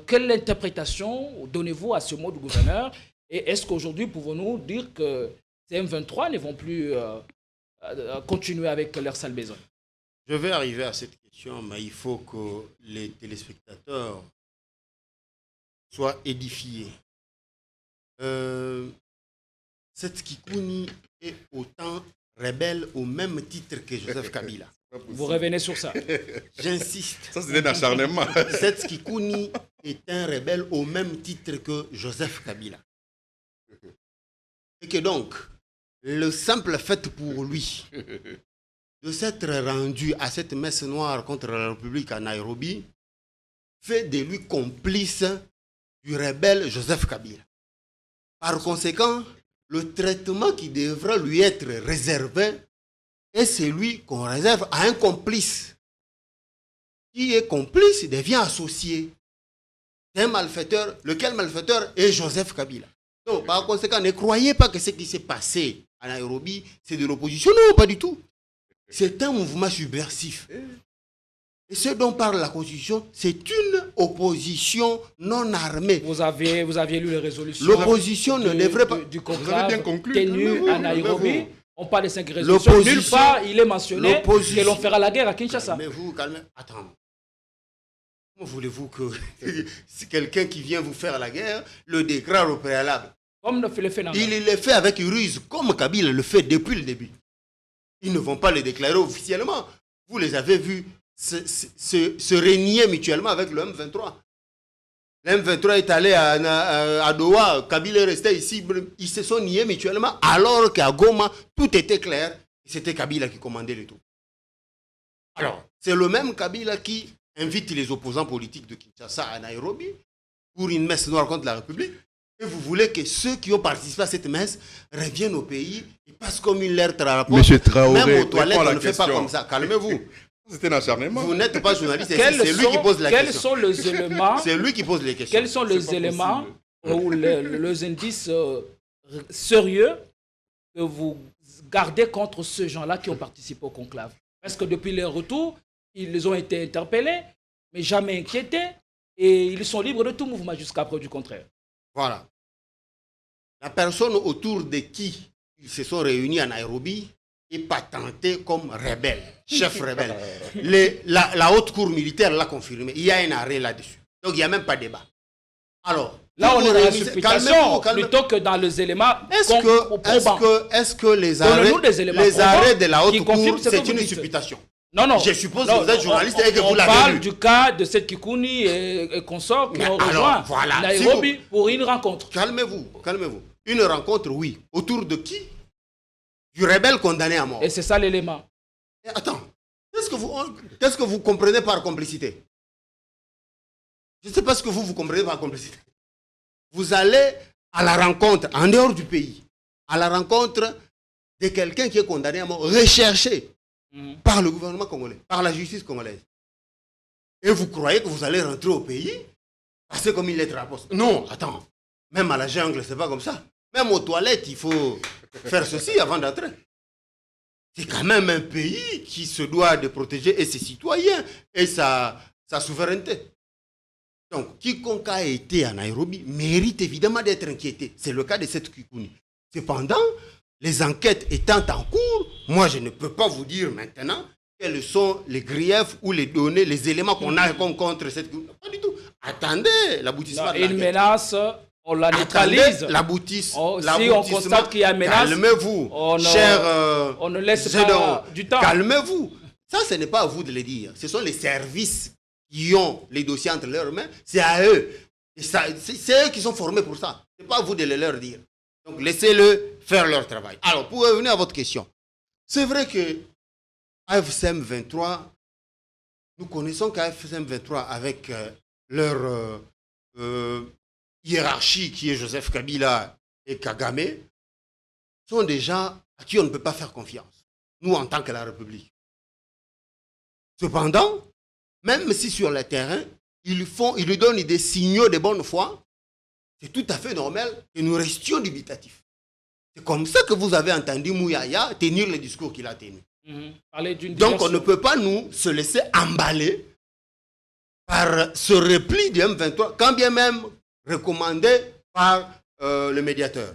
S3: Quelle interprétation donnez-vous à ce mot du gouverneur? Et est-ce qu'aujourd'hui, pouvons-nous dire que ces M23 ne vont plus continuer avec leur sale besoin?
S1: Je vais arriver à cette question, mais il faut que les téléspectateurs soient édifiés. Cette Kikouni est autant rebelle au même titre que Joseph Kabila.
S3: Vous revenez sur ça?
S1: J'insiste.
S2: Ça, c'est un acharnement.
S1: Cette Kikouni est un rebelle au même titre que Joseph Kabila. Et que donc, le simple fait pour lui de s'être rendu à cette messe noire contre la République à Nairobi fait de lui complice du rebelle Joseph Kabila. Par conséquent, le traitement qui devra lui être réservé est celui qu'on réserve à un complice. Qui est complice devient associé d'un malfaiteur, lequel malfaiteur est Joseph Kabila. Donc, par conséquent, ne croyez pas que ce qui s'est passé à Nairobi, c'est de l'opposition. Non, pas du tout. C'est un mouvement subversif. Et ce dont parle la Constitution, c'est une opposition non armée.
S3: Vous aviez lu les résolutions.
S1: L'opposition ne devrait pas...
S3: Du conclave tenu à Nairobi. On parle de 5 résolutions. Nulle part, il est mentionné que l'on fera la guerre à Kinshasa.
S1: Mais vous, calmez. Attends. Comment voulez-vous que c'est quelqu'un qui vient vous faire la guerre le déclare au préalable?
S3: Comme le fait Nanga.
S1: Il le fait avec ruse, comme Kabila le fait depuis le début. Ils ne vont pas le déclarer officiellement. Vous les avez vus se régner mutuellement avec le M23. Le M23 est allé à Doha, Kabila est resté ici, ils se sont niés mutuellement, alors qu'à Goma, tout était clair. C'était Kabila qui commandait le tout. Alors, c'est le même Kabila qui invite les opposants politiques de Kinshasa à Nairobi pour une messe noire contre la République. Et vous voulez que ceux qui ont participé à cette messe reviennent au pays et passent comme une lettre à la poste.
S2: Monsieur Traoré,
S1: même aux toilettes,
S2: réponds à
S1: on
S2: la
S1: ne fait pas
S2: question.
S1: comme ça. Calmez-vous.
S2: C'était un acharnement.
S1: Vous n'êtes pas journaliste, c'est
S3: Quels
S1: lui qui pose la
S3: Quels
S1: question.
S3: sont les éléments
S1: C'est lui qui pose les questions.
S3: Quels sont les éléments ou les indices sérieux que vous gardez contre ces gens-là qui ont participé au conclave? Parce que depuis leur retour, ils ont été interpellés, mais jamais inquiétés, et ils sont libres de tout mouvement jusqu'à preuve du contraire.
S1: Voilà. La personne autour de qui ils se sont réunis à Nairobi est patentée comme rebelle, chef rebelle. La haute cour militaire l'a confirmé. Il y a un arrêt là-dessus. Donc il n'y a même pas de débat. Alors,
S3: là on est dans la
S1: calmez-vous,
S3: supputation plutôt que dans les éléments
S1: est-ce que les arrêts de la haute cour, c'est une supputation?
S3: Non.
S1: Je suppose que vous êtes journaliste et que vous l'avez
S3: lu. On parle
S1: lu.
S3: du cas de cette Kikouni et consorts qui ont rejoint Nairobi pour une rencontre.
S1: Calmez-vous. Une rencontre, oui. Autour de qui? Du rebelle condamné à mort.
S3: Et c'est ça l'élément.
S1: Attends, qu'est-ce que vous comprenez par complicité? Je ne sais pas ce que vous comprenez par complicité. Vous allez à la rencontre, en dehors du pays, à la rencontre de quelqu'un qui est condamné à mort, recherché par le gouvernement congolais, par la justice congolaise. Et vous croyez que vous allez rentrer au pays, passer comme une lettre à la poste? Non, attends. Même à la jungle, c'est pas comme ça. Même aux toilettes, il faut faire ceci avant d'entrer. C'est quand même un pays qui se doit de protéger et ses citoyens et sa souveraineté. Donc, quiconque a été à Nairobi mérite évidemment d'être inquiété. C'est le cas de cette Kikouni. Cependant, les enquêtes étant en cours, moi je ne peux pas vous dire maintenant quels sont les griefs ou les données, les éléments qu'on a contre cette Kikouni. Pas du tout. Attendez l'aboutissement de l'enquête.
S3: Une menace, on la neutralise.
S1: L'aboutissement.
S3: Si on constate qu'il y a menace,
S1: calmez-vous,
S3: on ne laisse pas du temps.
S1: Calmez-vous. Ça, ce n'est pas à vous de le dire. Ce sont les services qui ont les dossiers entre leurs mains. C'est à eux. C'est eux qui sont formés pour ça. Ce n'est pas à vous de le leur dire. Donc, laissez-le faire leur travail. Alors, pour revenir à votre question, c'est vrai que AFCM 23, nous connaissons qu'AFCM 23, avec leur hiérarchie qui est Joseph Kabila et Kagame, sont des gens à qui on ne peut pas faire confiance, nous en tant que la République. Cependant, même si sur le terrain, ils lui donnent des signaux de bonne foi, c'est tout à fait normal que nous restions dubitatifs. C'est comme ça que vous avez entendu Mouyaya tenir le discours qu'il a tenu. Donc on ne peut pas nous se laisser emballer par ce repli du M23, quand bien même recommandé par le médiateur.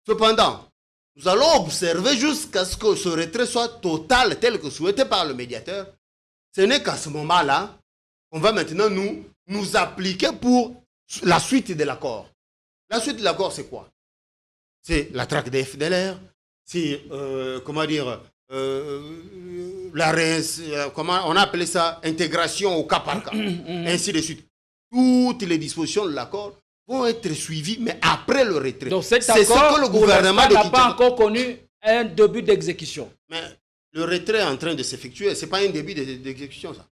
S1: Cependant, nous allons observer jusqu'à ce que ce retrait soit total, tel que souhaité par le médiateur. Ce n'est qu'à ce moment-là qu'on va maintenant nous appliquer pour la suite de l'accord. La suite de l'accord, c'est quoi? C'est la traque des FDLR, c'est, comment on a appelé ça, intégration au cas par cas, ainsi de suite. Toutes les dispositions de l'accord vont être suivies, mais après le retrait.
S3: Donc cet
S1: c'est
S3: accord,
S1: ce que le gouvernement
S3: n'a pas encore connu un début d'exécution.
S1: Mais le retrait est en train de s'effectuer, ce n'est pas un début d'exécution, ça.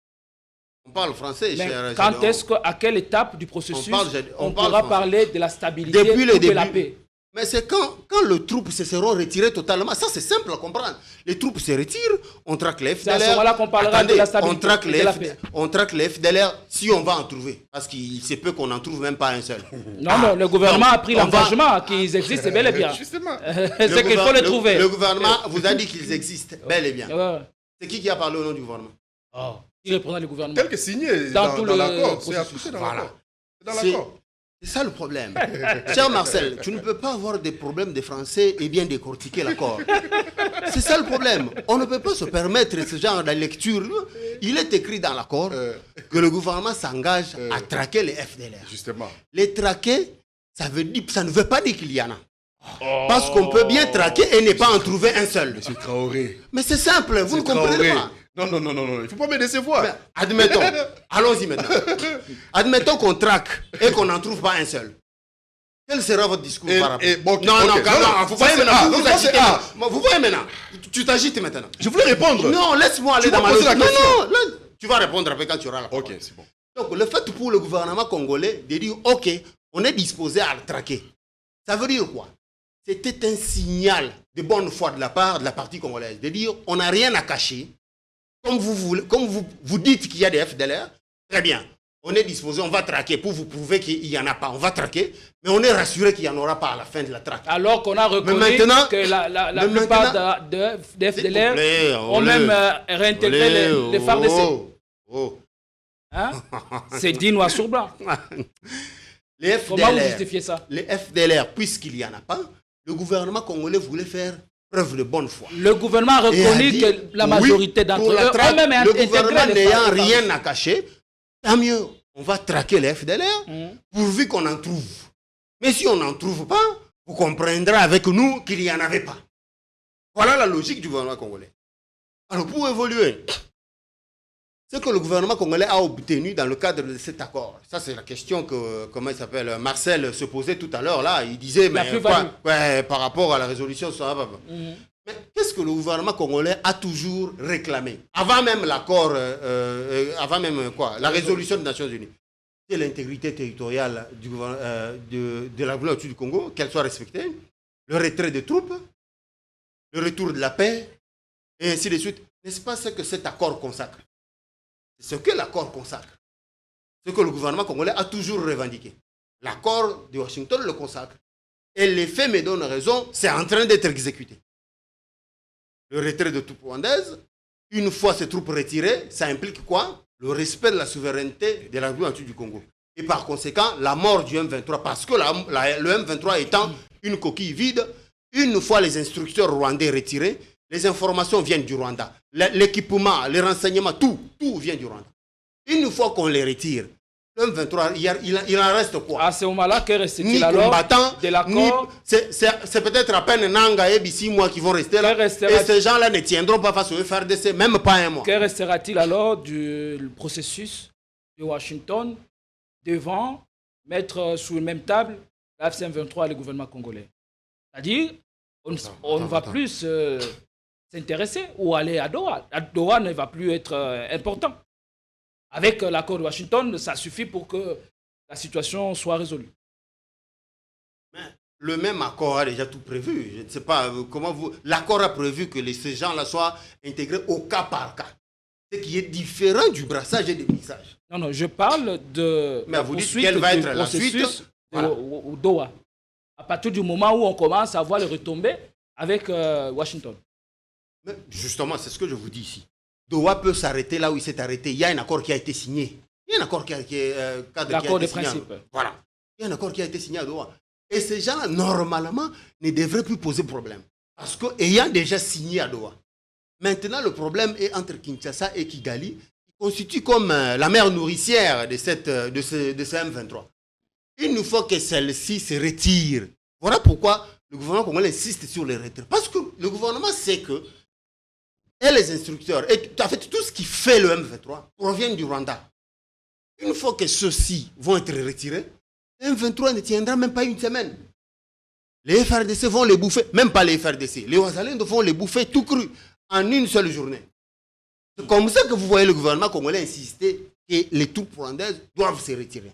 S1: On parle français,
S3: mais
S1: cher.
S3: Quand est-ce à quelle étape du processus on pourra
S1: français.
S3: parler de la stabilité
S1: depuis le
S3: ou de
S1: début,
S3: la paix?
S1: Mais c'est quand les troupes se seront retirées totalement. Ça, c'est simple à comprendre. Les troupes se retirent, on traque les FDLR.
S3: C'est à ce moment-là qu'on parlera de la stabilité et de la paix.
S1: On traque les FDLR si on va en trouver. Parce qu'il se peut qu'on n'en trouve même pas un seul.
S3: Non, le gouvernement a pris l'engagement qu'ils existent bel et bien.
S2: Justement.
S3: C'est qu'il faut les trouver.
S1: Le gouvernement vous a dit qu'ils existent bel et bien. C'est qui a parlé au nom du gouvernement?
S3: Qui représente le gouvernement?
S2: Tel que signé
S3: dans
S2: l'accord. C'est affiché dans l'accord. C'est dans l'accord.
S1: C'est ça le problème. Cher Marcel, tu ne peux pas avoir des problèmes des Français et bien décortiquer l'accord. C'est ça le problème. On ne peut pas se permettre ce genre de lecture. Il est écrit dans l'accord que le gouvernement s'engage à traquer les FDLR.
S2: Justement.
S1: Les traquer, ça ne veut pas dire qu'il y en a. Parce qu'on peut bien traquer et ne pas en trouver un seul.
S2: Monsieur Traoré.
S1: Mais c'est simple, vous ne comprenez pas.
S2: Non, il ne faut pas me décevoir.
S1: Mais admettons, allons-y maintenant. Admettons qu'on traque et qu'on n'en trouve pas un seul. Quel sera votre discours par rapport vous voyez maintenant, vous voyez maintenant, tu t'agites maintenant.
S2: Je voulais répondre.
S1: Non, laisse-moi aller dans ma logique. Non, tu vas répondre après quand tu auras la parole.
S2: Ok, c'est bon.
S1: Donc, le fait pour le gouvernement congolais de dire, ok, on est disposé à le traquer, ça veut dire quoi? C'était un signal de bonne foi de la part de la partie congolaise, de dire, on n'a rien à cacher. Comme vous dites qu'il y a des FDLR, très bien. On est disposé, on va traquer pour vous prouver qu'il n'y en a pas. On va traquer, mais on est rassuré qu'il n'y en aura pas à la fin de la traque.
S3: Alors qu'on a reconnu que la plupart des FDLR ont même réintégré les FARDC. Hein? C'est dit noir sur blanc.
S1: Les FDLR,
S3: comment vous justifiez ça?
S1: Les FDLR, puisqu'il n'y en a pas, le gouvernement congolais voulait faire preuve de bonne foi.
S3: Le gouvernement a reconnu que la majorité d'entre eux ont même intégré
S1: le gouvernement n'ayant rien à cacher, tant mieux, on va traquer les FDLR pourvu qu'on en trouve. Mais si on n'en trouve pas, vous comprendrez avec nous qu'il n'y en avait pas. Voilà la logique du gouvernement congolais. Alors pour évoluer, ce que le gouvernement congolais a obtenu dans le cadre de cet accord, ça c'est la question que, comment il s'appelle, Marcel se posait tout à l'heure là, il disait, mais par rapport à la résolution, ça va. Mais qu'est-ce que le gouvernement congolais a toujours réclamé? Avant même l'accord, la résolution des Nations Unies. C'est l'intégrité territoriale de la gouvernement du Congo, qu'elle soit respectée, le retrait des troupes, le retour de la paix, et ainsi de suite. N'est-ce pas ce que cet accord consacre? C'est ce que l'accord consacre. Ce que le gouvernement congolais a toujours revendiqué. L'accord de Washington le consacre. Et les faits me donnent raison, c'est en train d'être exécuté. Le retrait de troupes rwandaises, une fois ces troupes retirées, ça implique quoi? Le respect de la souveraineté de la République du Congo. Et par conséquent, la mort du M23, parce que le M23 étant une coquille vide, une fois les instructeurs rwandais retirés, les informations viennent du Rwanda. L'équipement, les renseignements, tout vient du Rwanda. Une fois qu'on les retire, le M23, il en reste quoi?
S3: À ce moment-là, que reste-t-il alors de l'accord?
S1: C'est peut-être à peine Nanga et Bissi, moi, qui vont rester là. Et ces gens-là ne tiendront pas face au FRDC, même pas un mois.
S3: Que restera-t-il alors du processus de Washington devant mettre sur une même table la FC-M23 et le gouvernement congolais? C'est-à-dire, on ne va plus s'intéresser ou aller à Doha. Doha ne va plus être important. Avec l'accord de Washington, ça suffit pour que la situation soit résolue.
S1: Mais le même accord a déjà tout prévu. Je ne sais pas comment vous... L'accord a prévu que ces gens-là soient intégrés au cas par cas. Ce qui est différent du brassage et du mixage.
S3: Non, je parle de...
S1: Mais vous dites quelle va être la suite
S3: au Doha. À partir du moment où on commence à voir les retombées avec Washington.
S1: Mais justement, c'est ce que je vous dis ici. Doha peut s'arrêter là où il s'est arrêté. Il y a un accord qui a été signé. Il y a un accord qui a été signé. Voilà. Il y a un accord qui a été signé à Doha. Et ces gens-là, normalement, ne devraient plus poser problème. Parce qu'ayant déjà signé à Doha, maintenant, le problème est entre Kinshasa et Kigali, qui constitue comme la mère nourricière de ce M23. Une fois que celle-ci se retire, voilà pourquoi le gouvernement congolais insiste sur les retraits. Parce que le gouvernement sait que et les instructeurs, et en fait tout ce qui fait le M23 provient du Rwanda. Une fois que ceux-ci vont être retirés, le M23 ne tiendra même pas une semaine. Les FRDC vont les bouffer, même pas les FRDC, les Ouazalendo vont les bouffer tout cru en une seule journée. C'est comme ça que vous voyez le gouvernement congolais insister que les troupes rwandaises doivent se retirer.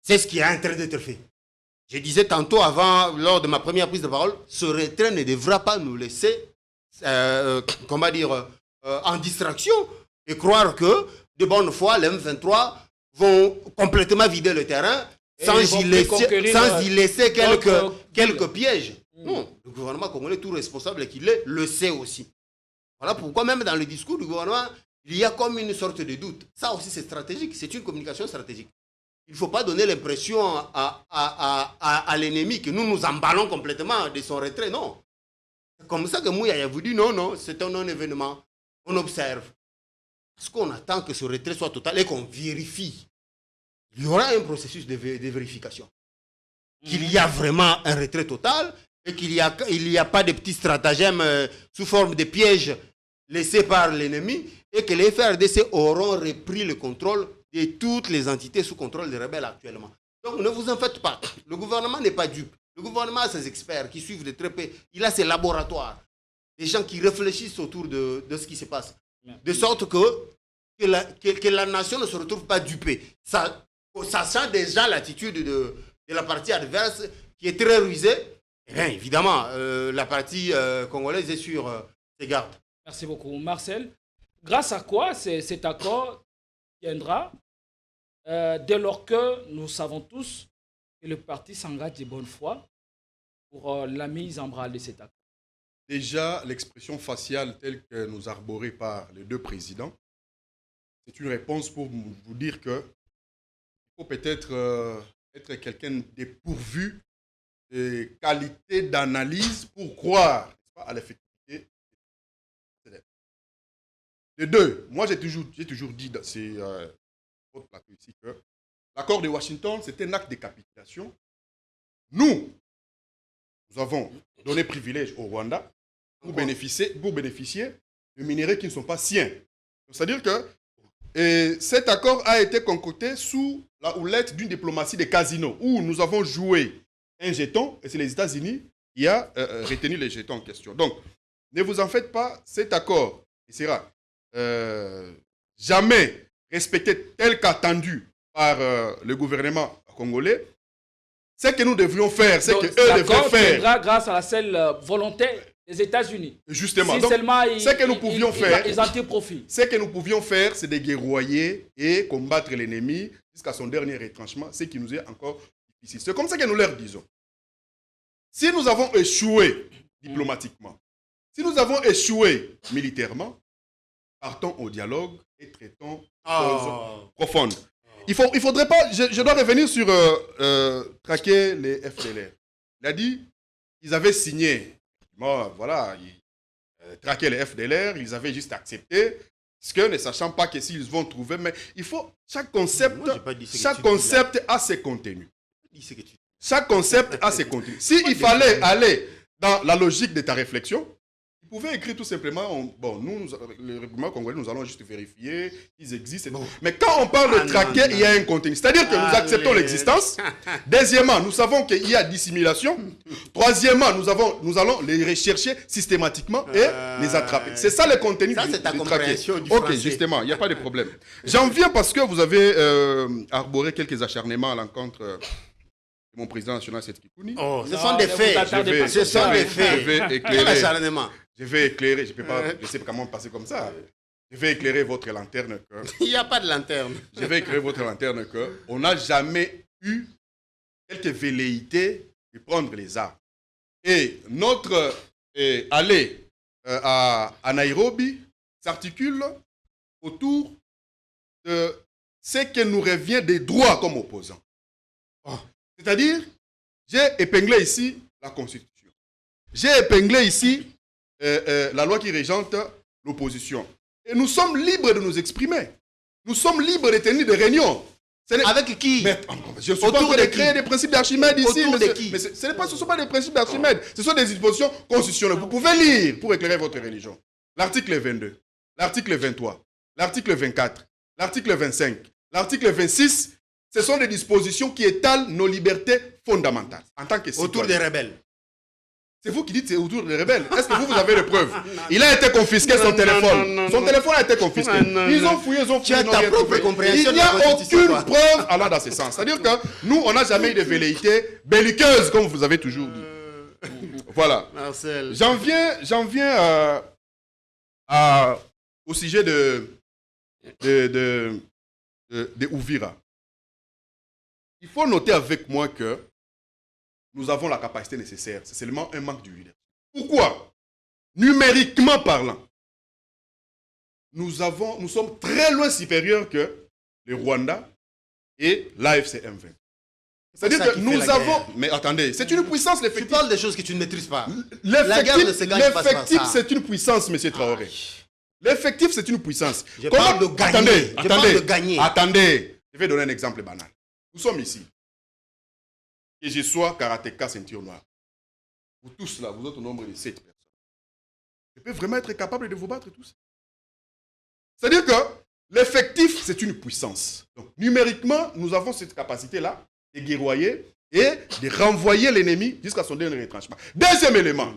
S1: C'est ce qui est en train d'être fait. Je disais tantôt lors de ma première prise de parole, ce retrait ne devra pas nous laisser en distraction et croire que de bonne foi les M23 vont complètement vider le terrain sans y laisser quelques pièges. Non, le gouvernement congolais, tout responsable qu'il est, le sait aussi. Voilà pourquoi même dans le discours du gouvernement, il y a comme une sorte de doute. Ça aussi c'est stratégique, c'est une communication stratégique. il ne faut pas donner l'impression à l'ennemi que nous nous emballons complètement de son retrait. Non. C'est comme ça que Mouyaya vous dit non, c'est un non-événement. On observe. Parce qu'on attend que ce retrait soit total et qu'on vérifie. Il y aura un processus de vérification. Qu'il y a vraiment un retrait total et qu'il n'y a pas de petits stratagèmes sous forme de pièges laissés par l'ennemi et que les FRDC auront repris le contrôle de toutes les entités sous contrôle des rebelles actuellement. Donc ne vous en faites pas. Le gouvernement n'est pas dupe. Le gouvernement a ses experts qui suivent de très près. Il a ses laboratoires. Des gens qui réfléchissent autour de ce qui se passe. De sorte que la nation ne se retrouve pas dupée. Ça sent déjà l'attitude de la partie adverse qui est très rusée. Et bien évidemment, la partie congolaise est sur ses gardes.
S3: Merci beaucoup. Marcel, grâce à quoi cet accord tiendra dès lors que nous savons tous que le parti s'engage de bonne foi pour la mise en branle de cet accord?
S2: Déjà, l'expression faciale telle que nous arborée par les deux présidents, c'est une réponse pour vous dire que il faut peut-être être quelqu'un dépourvu de qualité d'analyse pour croire à l'effectivité. De deux, moi j'ai toujours dit dans votre plateau ici que l'accord de Washington, c'est un acte de capitulation. Nous avons donné privilège au Rwanda pour bénéficier de minéraux qui ne sont pas siens. C'est-à-dire que cet accord a été concocté sous la houlette d'une diplomatie de casino où nous avons joué un jeton et c'est les États-Unis qui a retenu les jetons en question. Donc, ne vous en faites pas, cet accord il sera jamais respecté tel qu'attendu par le gouvernement congolais. Ce que nous devrions faire, c'est que eux devraient faire.
S3: Grâce à la seule volonté des États-Unis.
S2: Justement.
S3: Si
S2: donc,
S3: seulement
S2: ce que nous pouvions faire,
S3: ils en tirent profit.
S2: Ce que nous pouvions faire, c'est de guerroyer et combattre l'ennemi jusqu'à son dernier retranchement, ce qui nous est encore difficile. C'est comme ça que nous leur disons. Si nous avons échoué diplomatiquement, si nous avons échoué militairement, partons au dialogue et traitons choses profondes. Il faudrait pas... Je dois revenir sur traquer les FDLR. Il a dit qu'ils avaient signé. Bon, voilà, ils traquaient les FDLR, ils avaient juste accepté, parce que ne sachant pas que s'ils vont trouver, mais il faut... Chaque concept a ses contenus. Chaque concept a ses contenus. S'il fallait aller dans la logique de ta réflexion, vous pouvez écrire tout simplement, nous, le règlement congolais, nous allons juste vérifier, ils existent. Bon. Mais quand on parle de traquer, il y a un contenu. C'est-à-dire que nous acceptons l'existence. Deuxièmement, nous savons qu'il y a dissimulation. Troisièmement, nous allons les rechercher systématiquement et les attraper. C'est ça le contenu
S1: ça, c'est ta compréhension du
S2: Ok,
S1: français.
S2: justement, il n'y a pas de problème. J'en viens parce que vous avez arboré quelques acharnements à l'encontre de mon président national, Seth Kikouni.
S1: Ce sont des faits. Ce sont des faits.
S2: Je vais éclairer.
S1: Je vais
S2: éclairer, je ne sais pas comment passer comme ça. Je vais éclairer votre lanterne.
S1: Il n'y a pas de lanterne.
S2: Je vais éclairer votre lanterne on n'a jamais eu quelques velléités de prendre les armes. Et notre allée à Nairobi s'articule autour de ce que nous revient des droits comme opposants. C'est-à-dire, j'ai épinglé ici la Constitution. J'ai épinglé ici la loi qui régente l'opposition. Et nous sommes libres de nous exprimer. Nous sommes libres de tenir des réunions.
S1: Avec qui?
S2: Je ne suis pas en train de créer des principes d'Archimède ici.
S1: Autour de qui?
S2: Mais ce ne sont pas des principes d'Archimède. Ce sont des dispositions constitutionnelles. Vous pouvez lire pour éclairer votre religion. L'article 22, l'article 23, l'article 24, l'article 25, l'article 26, ce sont des dispositions qui étalent nos libertés fondamentales en tant que citoyens.
S1: Autour des rebelles.
S2: C'est vous qui dites c'est autour des rebelles. Est-ce que vous avez les preuves? Il a été confisqué son téléphone. Son téléphone a été confisqué. Ils ont fouillé.
S1: Tu as ta propre compréhension.
S2: Il n'y a aucune preuve allant dans ce sens. C'est-à-dire que nous, on n'a jamais eu de velléité belliqueuse, comme vous avez toujours dit. Voilà.
S1: Marcel.
S2: J'en viens au sujet de Uvira. Il faut noter avec moi que nous avons la capacité nécessaire. C'est seulement un manque de leadership. Pourquoi? Numériquement parlant, nous sommes très loin supérieurs que le Rwanda et l'AFC M20.
S1: C'est
S2: C'est-à-dire
S1: ça
S2: que
S1: qui fait
S2: nous
S1: la
S2: avons...
S1: guerre.
S2: Mais attendez, c'est une puissance,
S1: Tu
S2: l'effectif.
S1: parles des choses que tu ne maîtrises pas. La guerre ne se gagne pas par
S2: L'effectif,
S1: ça.
S2: c'est une puissance, M. Traoré. L'effectif, c'est une puissance.
S1: Je parle de gagner. Je parle de gagner.
S2: Attendez. Je vais donner un exemple banal. Nous sommes ici. Et je sois karatéka ceinture noire. Vous tous là, vous êtes au nombre de 7 personnes. Je peux vraiment être capable de vous battre tous. C'est-à-dire que l'effectif, c'est une puissance. Donc, numériquement, nous avons cette capacité-là de guerroyer et de renvoyer l'ennemi jusqu'à son dernier retranchement. Deuxième élément,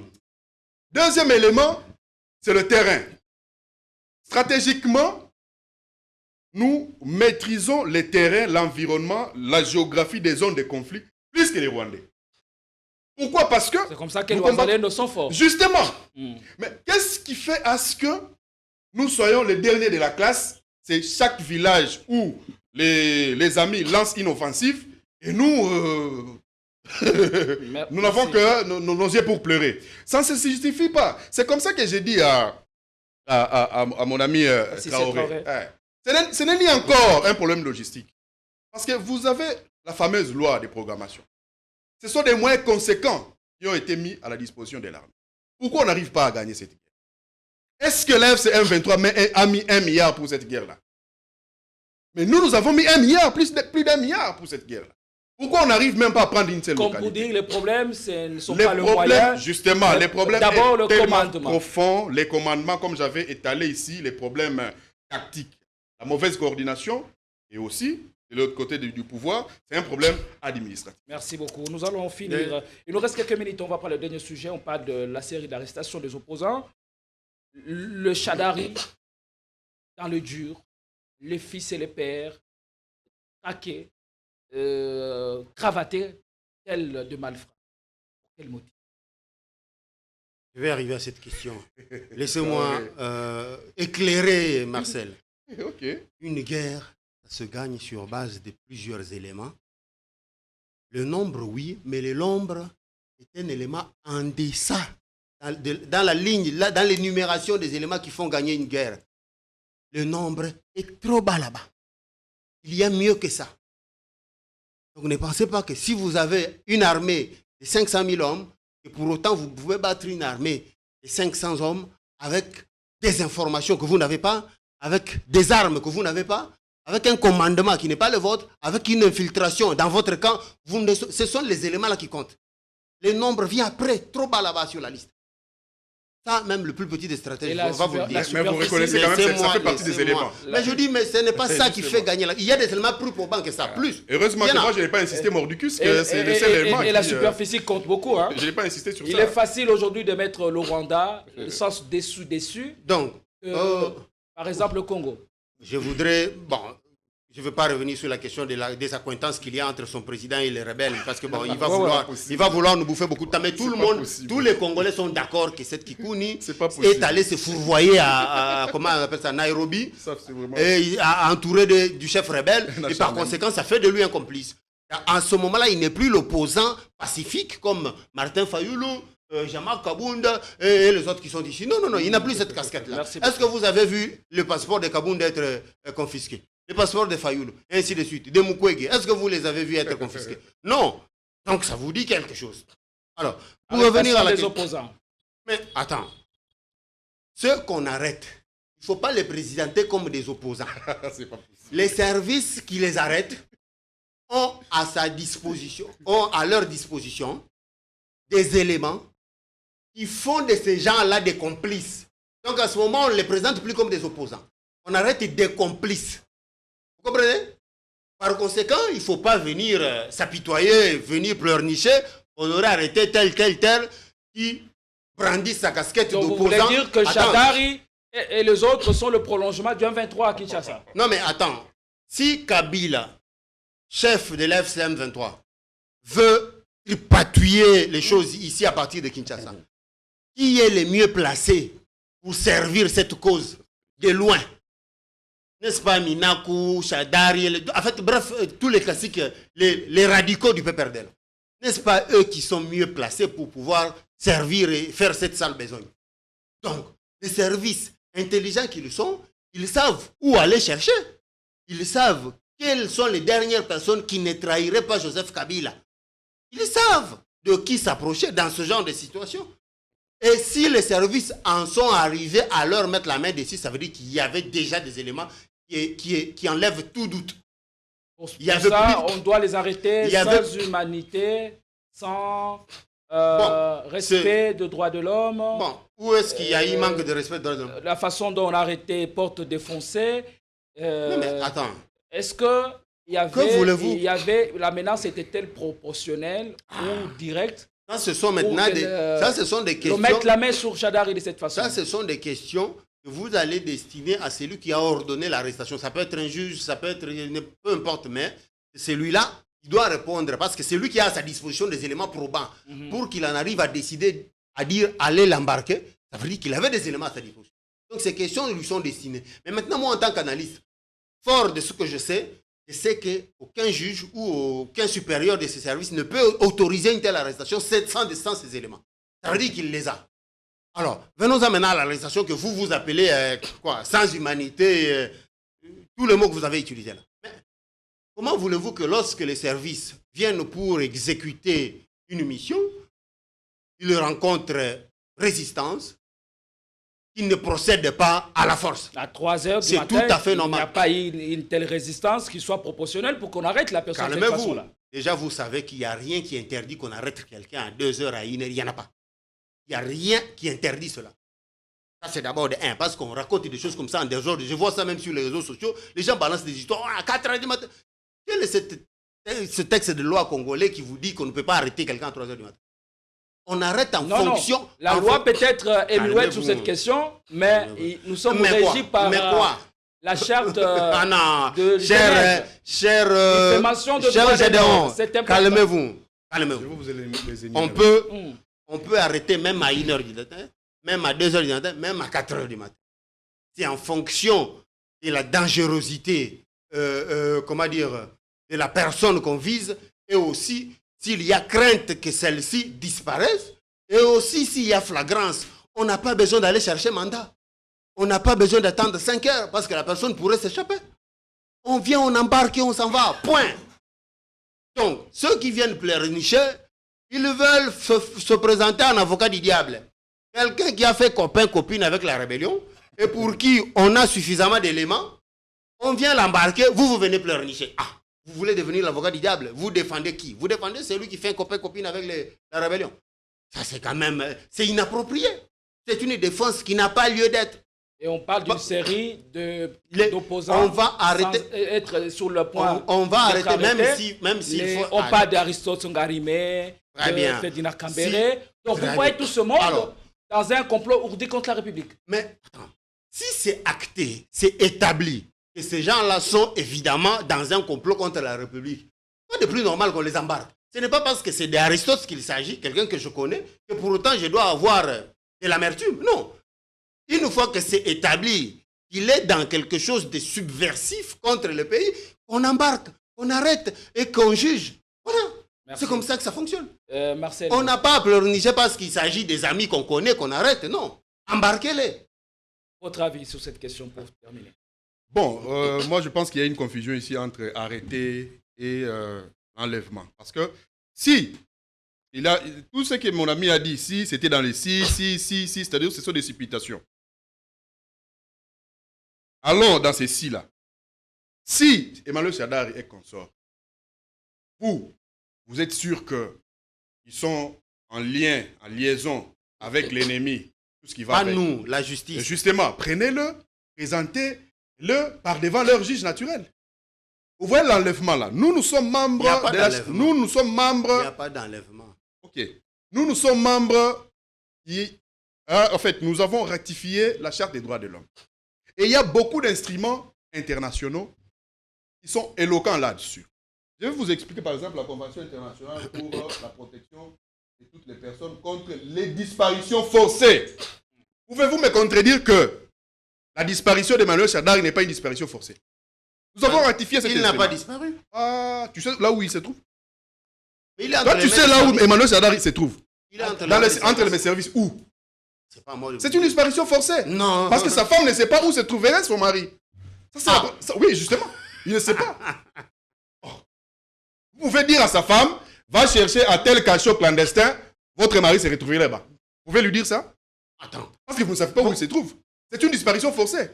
S2: c'est le terrain. Stratégiquement, nous maîtrisons les terrains, l'environnement, la géographie des zones de conflit, plus que les Rwandais. Pourquoi? Parce que...
S3: C'est comme ça que les Rwandais sont forts.
S2: Justement. Mais qu'est-ce qui fait à ce que nous soyons les derniers de la classe? C'est chaque village où les amis lancent une offensive et nous... nous n'avons que nos yeux pour pleurer. Ça ne se justifie pas. C'est comme ça que j'ai dit à mon ami Traoré. Ce n'est ni encore un problème logistique. Parce que vous avez la fameuse loi de programmation. Ce sont des moyens conséquents qui ont été mis à la disposition de l'armée. Pourquoi on n'arrive pas à gagner cette guerre? Est-ce que l'AFC M23 a mis 1 milliard pour cette guerre-là? Mais nous avons mis 1 milliard, plus d'1 milliard pour cette guerre-là. Pourquoi on n'arrive même pas à prendre une seule localité?
S3: Comme pour dire, les problèmes, ce ne sont pas le moyen.
S2: Justement, les problèmes
S3: d'abord le
S2: tellement
S3: commandement.
S2: profonds, les commandements, comme j'avais étalé ici, les problèmes tactiques, la mauvaise coordination, et aussi, de l'autre côté du pouvoir, c'est un problème administratif.
S3: Merci beaucoup. Nous allons finir. Il nous reste quelques minutes, on va parler du dernier sujet. On parle de la série d'arrestations des opposants. Le Chadari, dans le dur, les fils et les pères, traqués, cravatés, tels de malfrats. Pour quel motif?
S1: Je vais arriver à cette question. Laissez-moi éclairer Marcel.
S2: Okay.
S1: Une guerre se gagne sur base de plusieurs éléments. Le nombre, oui, mais le nombre est un élément en deçà dans la ligne, dans l'énumération des éléments qui font gagner une guerre. Le nombre est trop bas là-bas. Il y a mieux que ça. Donc ne pensez pas que si vous avez une armée de 500 000 hommes, et pour autant vous pouvez battre une armée de 500 hommes avec des informations que vous n'avez pas, avec des armes que vous n'avez pas, avec un commandement qui n'est pas le vôtre, avec une infiltration dans votre camp. Ce sont les éléments là qui comptent. Le nombre vient après, trop bas là-bas sur la liste. Ça, même le plus petit des stratèges, on va vous le dire.
S2: Mais vous reconnaissez quand même que ça fait partie des éléments.
S1: Mais je dis, mais ce n'est pas ça qui fait gagner. Il y a des éléments plus probants que ça, plus.
S2: Heureusement que moi, je n'ai pas insisté mordicus, que c'est le seul élément.
S3: Et la superficie compte beaucoup. Hein.
S2: Je n'ai pas insisté sur ça.
S3: Il est facile aujourd'hui de mettre le Rwanda, le sens déçu.
S1: Donc,
S3: par exemple, le Congo.
S1: Je voudrais... Bon, je ne veux pas revenir sur la question des accointances qu'il y a entre son président et les rebelles, parce que bon, il va vouloir nous bouffer beaucoup de temps. Mais tout le monde, tous les Congolais sont d'accord que cette Kikouni est allé se fourvoyer à comment on appelle ça, Nairobi, et entouré du chef rebelle, et par conséquent, ça fait de lui un complice. En ce moment-là, il n'est plus l'opposant pacifique comme Martin Fayoulou, Jean-Marc Kabounda et les autres qui sont ici. Non, non, non, il n'a plus cette casquette-là. Est-ce que vous avez vu le passeport de Kabounda être confisqué? Le passeport de Fayoulou, et ainsi de suite, de Mukwege, est-ce que vous les avez vus être confisqués? Non. Donc ça vous dit quelque chose. Alors, pour revenir à la question...
S3: opposants.
S1: Mais attends, ceux qu'on arrête, il ne faut pas les présidenter comme des opposants.
S2: C'est pas possible.
S1: Les services qui les arrêtent ont à sa disposition, ont à leur disposition des éléments qui font de ces gens-là des complices. Donc à ce moment, on ne les présente plus comme des opposants. On arrête des complices. Vous comprenez? Par conséquent, il ne faut pas venir s'apitoyer, venir pleurnicher. On aurait arrêté tel qui brandit sa casquette d'opposant.
S3: Vous voulez dire que Chadari et les autres sont le prolongement du M23 à Kinshasa?
S1: Non mais attends, si Kabila, chef de l'FCM 23, veut tripatouiller les choses ici à partir de Kinshasa, qui est le mieux placé pour servir cette cause de loin? N'est-ce pas Minakou, Chadari, en fait, bref, tous les classiques, les radicaux du PPRDL. N'est-ce pas eux qui sont mieux placés pour pouvoir servir et faire cette sale besogne? Donc, les services intelligents qu'ils sont, ils savent où aller chercher. Ils savent quelles sont les dernières personnes qui ne trahiraient pas Joseph Kabila. Ils savent de qui s'approcher dans ce genre de situation. Et si les services en sont arrivés à leur mettre la main dessus, ça veut dire qu'il y avait déjà des éléments qui enlèvent tout doute.
S3: Pour ça, on doit les arrêter sans humanité, sans respect de droits de l'homme.
S1: Bon, où est-ce qu'il y a eu manque de respect de droits de l'homme?
S3: La façon dont on a arrêté Porte défoncée.
S1: Mais attends.
S3: Est-ce que il y avait la menace était-elle proportionnelle ou directe?
S1: Ça, ce sont maintenant ce sont des questions.
S3: Mettre la main sur Chadari de cette façon.
S1: Ça, ce sont des questions que vous allez destiner à celui qui a ordonné l'arrestation. Ça peut être un juge, ça peut être peu importe, mais celui-là, il doit répondre parce que c'est lui qui a à sa disposition des éléments probants pour qu'il en arrive à décider, à dire allez l'embarquer. Ça veut dire qu'il avait des éléments à sa disposition. Donc ces questions lui sont destinées. Mais maintenant, moi, en tant qu'analyste, fort de ce que je sais qu'aucun juge ou aucun supérieur de ces services ne peut autoriser une telle arrestation sans ces éléments. Ça veut dire qu'il les a. Alors, venons-en maintenant à l'arrestation que vous appelez sans humanité, tous les mots que vous avez utilisés là. Mais comment voulez-vous que lorsque les services viennent pour exécuter une mission, ils rencontrent résistance, qu'ils ne procèdent pas à la force?
S3: À 3 heures du matin,
S1: c'est tout à fait normal.
S3: Il n'y a pas une telle résistance qui soit proportionnelle pour qu'on arrête la personne de cette façon-là.
S1: Déjà, vous savez qu'il n'y a rien qui interdit qu'on arrête quelqu'un à 2 heures, à 1 heure. Il n'y en a pas. Il n'y a rien qui interdit cela. Ça, c'est d'abord de 1, parce qu'on raconte des choses comme ça en désordre. Je vois ça même sur les réseaux sociaux. Les gens balancent des histoires à 4 heures du matin. Quel est ce texte de loi congolais qui vous dit qu'on ne peut pas arrêter quelqu'un à 3 heures du matin? On arrête en fonction...
S3: Non. La loi peut être émuette sur cette question, mais nous sommes régis par la charte de
S1: cher Gédéon, calmez-vous. On peut arrêter même à 1 heure du matin, même à 2 heures du matin, même à 4 heures du matin. C'est en fonction de la dangerosité, de la personne qu'on vise, et aussi s'il y a crainte que celle-ci disparaisse, et aussi s'il y a flagrance. On n'a pas besoin d'aller chercher mandat. On n'a pas besoin d'attendre 5 heures parce que la personne pourrait s'échapper. On vient, on embarque et on s'en va. Point. Donc, ceux qui viennent pleurnicher, ils veulent se présenter en avocat du diable. Quelqu'un qui a fait copain-copine avec la rébellion et pour qui on a suffisamment d'éléments, on vient l'embarquer, vous venez pleurnicher. Ah, vous voulez devenir l'avocat du diable? Vous défendez qui? Vous défendez celui qui fait copain-copine avec la rébellion. Ça, c'est quand même... C'est inapproprié. C'est une défense qui n'a pas lieu d'être.
S3: Et on parle d'une série d'opposants.
S1: On va arrêter.
S3: Être sur le point.
S1: On va arrêter, même si il faut...
S3: On parle d'Aristote Songarimé, de Ferdinand Kambere. Donc vous voyez tout ce monde dans un complot ourdi contre la République.
S1: Mais attends, si c'est acté, c'est établi, que ces gens-là sont évidemment dans un complot contre la République, quoi de plus normal qu'on les embarque? Ce n'est pas parce que c'est d'Aristote qu'il s'agit, quelqu'un que je connais, que pour autant je dois avoir de l'amertume. Non. Une fois que c'est établi qu'il est dans quelque chose de subversif contre le pays, on embarque, on arrête et qu'on juge. Voilà. C'est comme ça que ça fonctionne.
S3: Marcel,
S1: on n'a pas à pleurnicher parce qu'il s'agit des amis qu'on connaît, qu'on arrête. Non. Embarquez-les.
S3: Votre avis sur cette question pour terminer?
S2: Bon, moi je pense qu'il y a une confusion ici entre arrêter et enlèvement. Parce que si tout ce que mon ami a dit ici, c'était dans les si, c'est-à-dire ce sont des supputations. Allons dans ces si-là. Si Emmanuel Shadari est consort, vous êtes sûr qu'ils sont en lien, en liaison avec l'ennemi, tout ce qui va avec.
S1: Pas nous, la justice.
S2: Et justement, prenez-le, présentez-le par devant leur juge naturel. Vous voyez l'enlèvement là. Nous sommes membres de la... Nous sommes membres...
S1: Il n'y a pas d'enlèvement.
S2: Ok. Nous sommes membres qui... en fait, nous avons ratifié la Charte des droits de l'homme. Et il y a beaucoup d'instruments internationaux qui sont éloquents là-dessus. Je vais vous expliquer par exemple la Convention internationale pour la protection de toutes les personnes contre les disparitions forcées. Pouvez-vous me contredire que la disparition d'Emmanuel Shadari n'est pas une disparition forcée? Nous avons ratifié cet instrument.
S1: Il n'a pas disparu.
S2: Ah, tu sais là où il se trouve?
S1: Mais
S2: toi, tu sais là où Emmanuel Shadari se trouve?
S1: Il est
S2: entre mes services. Où? C'est une disparition forcée.
S1: Non.
S2: Parce que sa femme ne sait pas où se trouverait son mari. Oui, justement. Il ne sait pas. Oh. Vous pouvez dire à sa femme, va chercher à tel cachot clandestin, votre mari s'est retrouvé là-bas. Vous pouvez lui dire ça?
S1: Attends.
S2: Parce que vous ne savez pas où il se trouve. C'est une disparition forcée.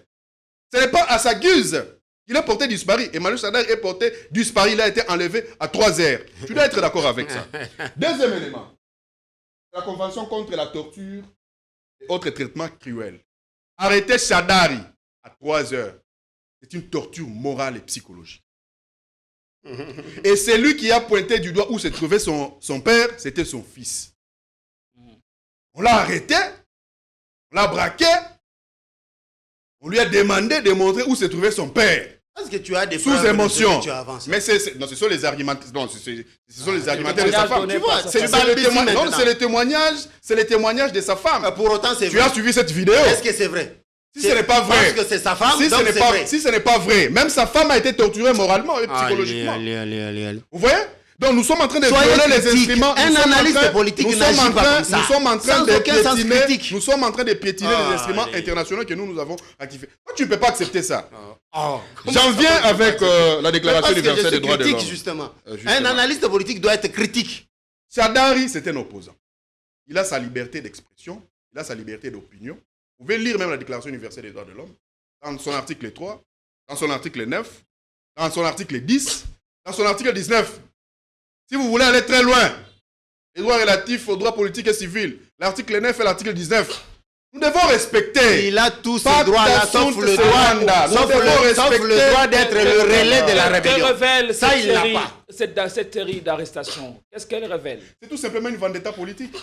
S2: Ce n'est pas à sa guise qu'il est porté disparu. Emmanuel Shadari est porté disparu. Il a été enlevé à 3 heures. Tu dois être d'accord avec ça. Deuxième élément. La Convention contre la torture et autres traitements cruels. Arrêter Shadari à 3 heures. C'est une torture morale et psychologique. Et c'est lui qui a pointé du doigt où se trouvait son père, c'était son fils. On l'a arrêté, on l'a braqué, on lui a demandé de montrer où se trouvait son père.
S1: Est-ce que tu as des
S2: sous
S1: preuves
S2: émotion.
S1: de ce que tu avances?
S2: Mais ce sont les argumentaires. Non, ce sont les argumentaires de sa femme.
S3: Tu vois,
S2: c'est le témoignage de sa femme.
S1: Pour autant, c'est vrai.
S2: Tu as suivi cette vidéo.
S1: Est-ce que c'est vrai?
S2: Si ce n'est pas vrai.
S1: Parce que c'est sa femme,
S2: si
S1: donc c'est vrai.
S2: Si ce n'est pas vrai, même sa femme a été torturée moralement et psychologiquement.
S1: Allez.
S2: Vous voyez? Donc nous sommes en train de
S1: Soyez
S2: violer les
S1: critique.
S2: instruments.
S1: Un analyste politique n'agit pas comme ça.
S2: Nous sommes en train
S1: Sans
S2: de
S1: aucun sens
S2: piétiner.
S1: critique.
S2: Nous sommes en train de piétiner les instruments internationaux que nous avons activés. Toi, tu ne peux pas accepter ça. J'en viens avec la Déclaration universelle des droits de l'homme.
S1: Justement. Un analyste politique doit être critique.
S2: Shadari, c'est un opposant. Il a sa liberté d'expression, il a sa liberté d'opinion. Vous pouvez lire même la Déclaration universelle des droits de l'homme, dans son article 3, dans son article 9, dans son article 10, dans son article 19. Si vous voulez aller très loin, les droits relatifs aux droits politiques et civils, l'article 9 et l'article 19, nous devons respecter.
S1: Il a tous ces droits-là, sauf le droit d'être le relais de la rébellion.
S3: Que révèle
S1: ça, il l'a pas.
S3: Cette série d'arrestations, qu'est-ce qu'elle révèle?
S2: C'est tout simplement une vendetta politique.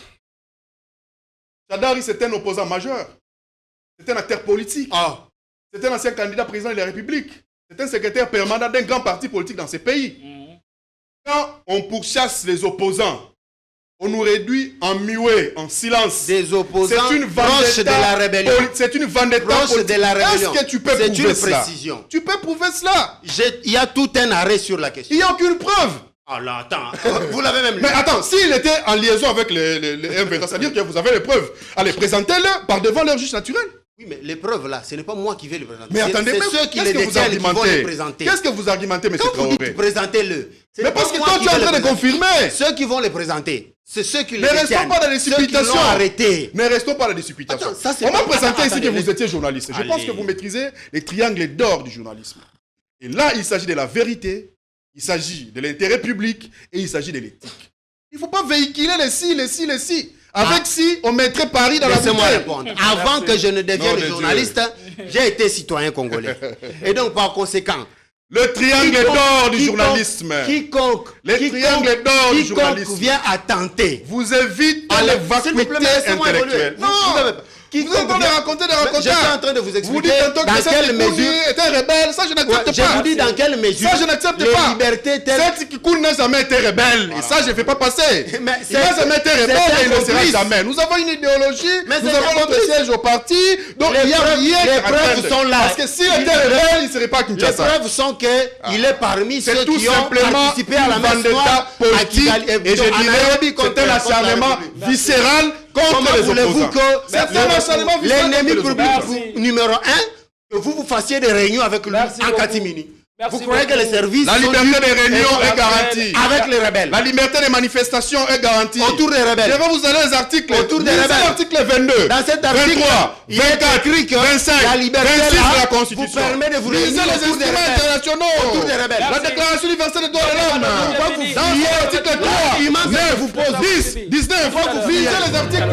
S2: Shadari, c'est un opposant majeur. C'est un acteur politique. C'est un ancien candidat président de la République. C'est un secrétaire permanent d'un grand parti politique dans ces pays. Quand on pourchasse les opposants, on nous réduit en muet, en silence.
S1: Des opposants
S2: proches
S1: de la rébellion.
S2: C'est une vendetta politique.
S1: De la rébellion.
S2: Est-ce que tu peux prouver cela?
S1: Précision.
S2: Tu peux prouver cela.
S1: Il y a tout un arrêt sur la question.
S2: Il n'y a aucune preuve.
S1: Alors attends, vous l'avez même lu.
S2: Mais attends, s'il était en liaison avec les M23, c'est-à-dire que vous avez les preuves. Allez, présentez-le par devant leur juge naturel.
S1: Oui, mais les preuves là, ce n'est pas moi qui vais les présenter.
S2: Mais attendez,
S1: c'est ceux qui les détiennent qui vont les présenter.
S2: Qu'est-ce que vous argumentez, M. Traoré?
S1: Quand vous dites présentez-le.
S2: Mais parce que toi, tu es en train de confirmer.
S1: Ceux qui vont les présenter, c'est ceux qui les
S2: détiennent.
S1: détiennent.
S2: Ne restons pas dans les supputations.
S1: Ceux qui l'ont arrêté.
S2: Ne restons pas dans les supputations. On m'a présenté ici que vous étiez journaliste. Je pense que vous maîtrisez les triangles d'or du journalisme. Et là, il s'agit de la vérité, il s'agit de l'intérêt public et il s'agit de l'éthique. Il ne faut pas véhiculer les si. Avec si, on mettrait Paris dans la bouteille.
S1: Laissez-moi répondre. Avant que je ne devienne journaliste, j'ai été citoyen congolais. Et donc, par conséquent,
S2: le triangle d'or du journalisme.
S1: Quiconque vient à tenter.
S2: Vous évite à les vacuité intellectuelle. Non, vous êtes en train de raconter des racontages.
S1: Je suis en train de vous expliquer.
S2: Vous dites tantôt que cette mesure est un rebelle. Ça, je n'accepte pas.
S1: Je vous dis dans quelle mesure.
S2: Ça, je n'accepte pas.
S1: Libertés telles...
S2: Cette Kikoun n'a jamais été rebelle. Et ça, je ne fais pas passer. Il n'a jamais été rebelle et il ne sera jamais. Nous avons une idéologie. Nous avons notre siège au parti. Donc, il y a rien
S1: les preuves sont là.
S2: Parce que s'il était rebelle, il ne serait pas à Kinshasa.
S1: Les preuves sont qu'il est parmi ceux qui ont participé à la
S2: vendetta politique. Et je dirais que c'est un acharnement viscéral contre les opposants.
S1: C'est un acharnement viscéral. L'ennemi public numéro 1, que vous fassiez des réunions avec lui en catimini. Vous croyez que les services...
S2: La liberté des réunions est garantie.
S1: Avec les rebelles.
S2: La liberté des manifestations est garantie.
S1: Autour des rebelles.
S2: Je vais vous donner les articles.
S1: Autour des rebelles.
S2: L'article 22.
S1: Dans cet article,
S2: 23,
S1: il est écrit que
S2: 25,
S1: la liberté
S2: 26
S1: là,
S2: de la Constitution.
S1: vous permet de vous réunir
S2: les instruments internationaux.
S1: Autour des rebelles.
S2: La Déclaration universelle des droits de l'homme. Dans l'article 3, 9, 10, 19. Vous lisez les articles.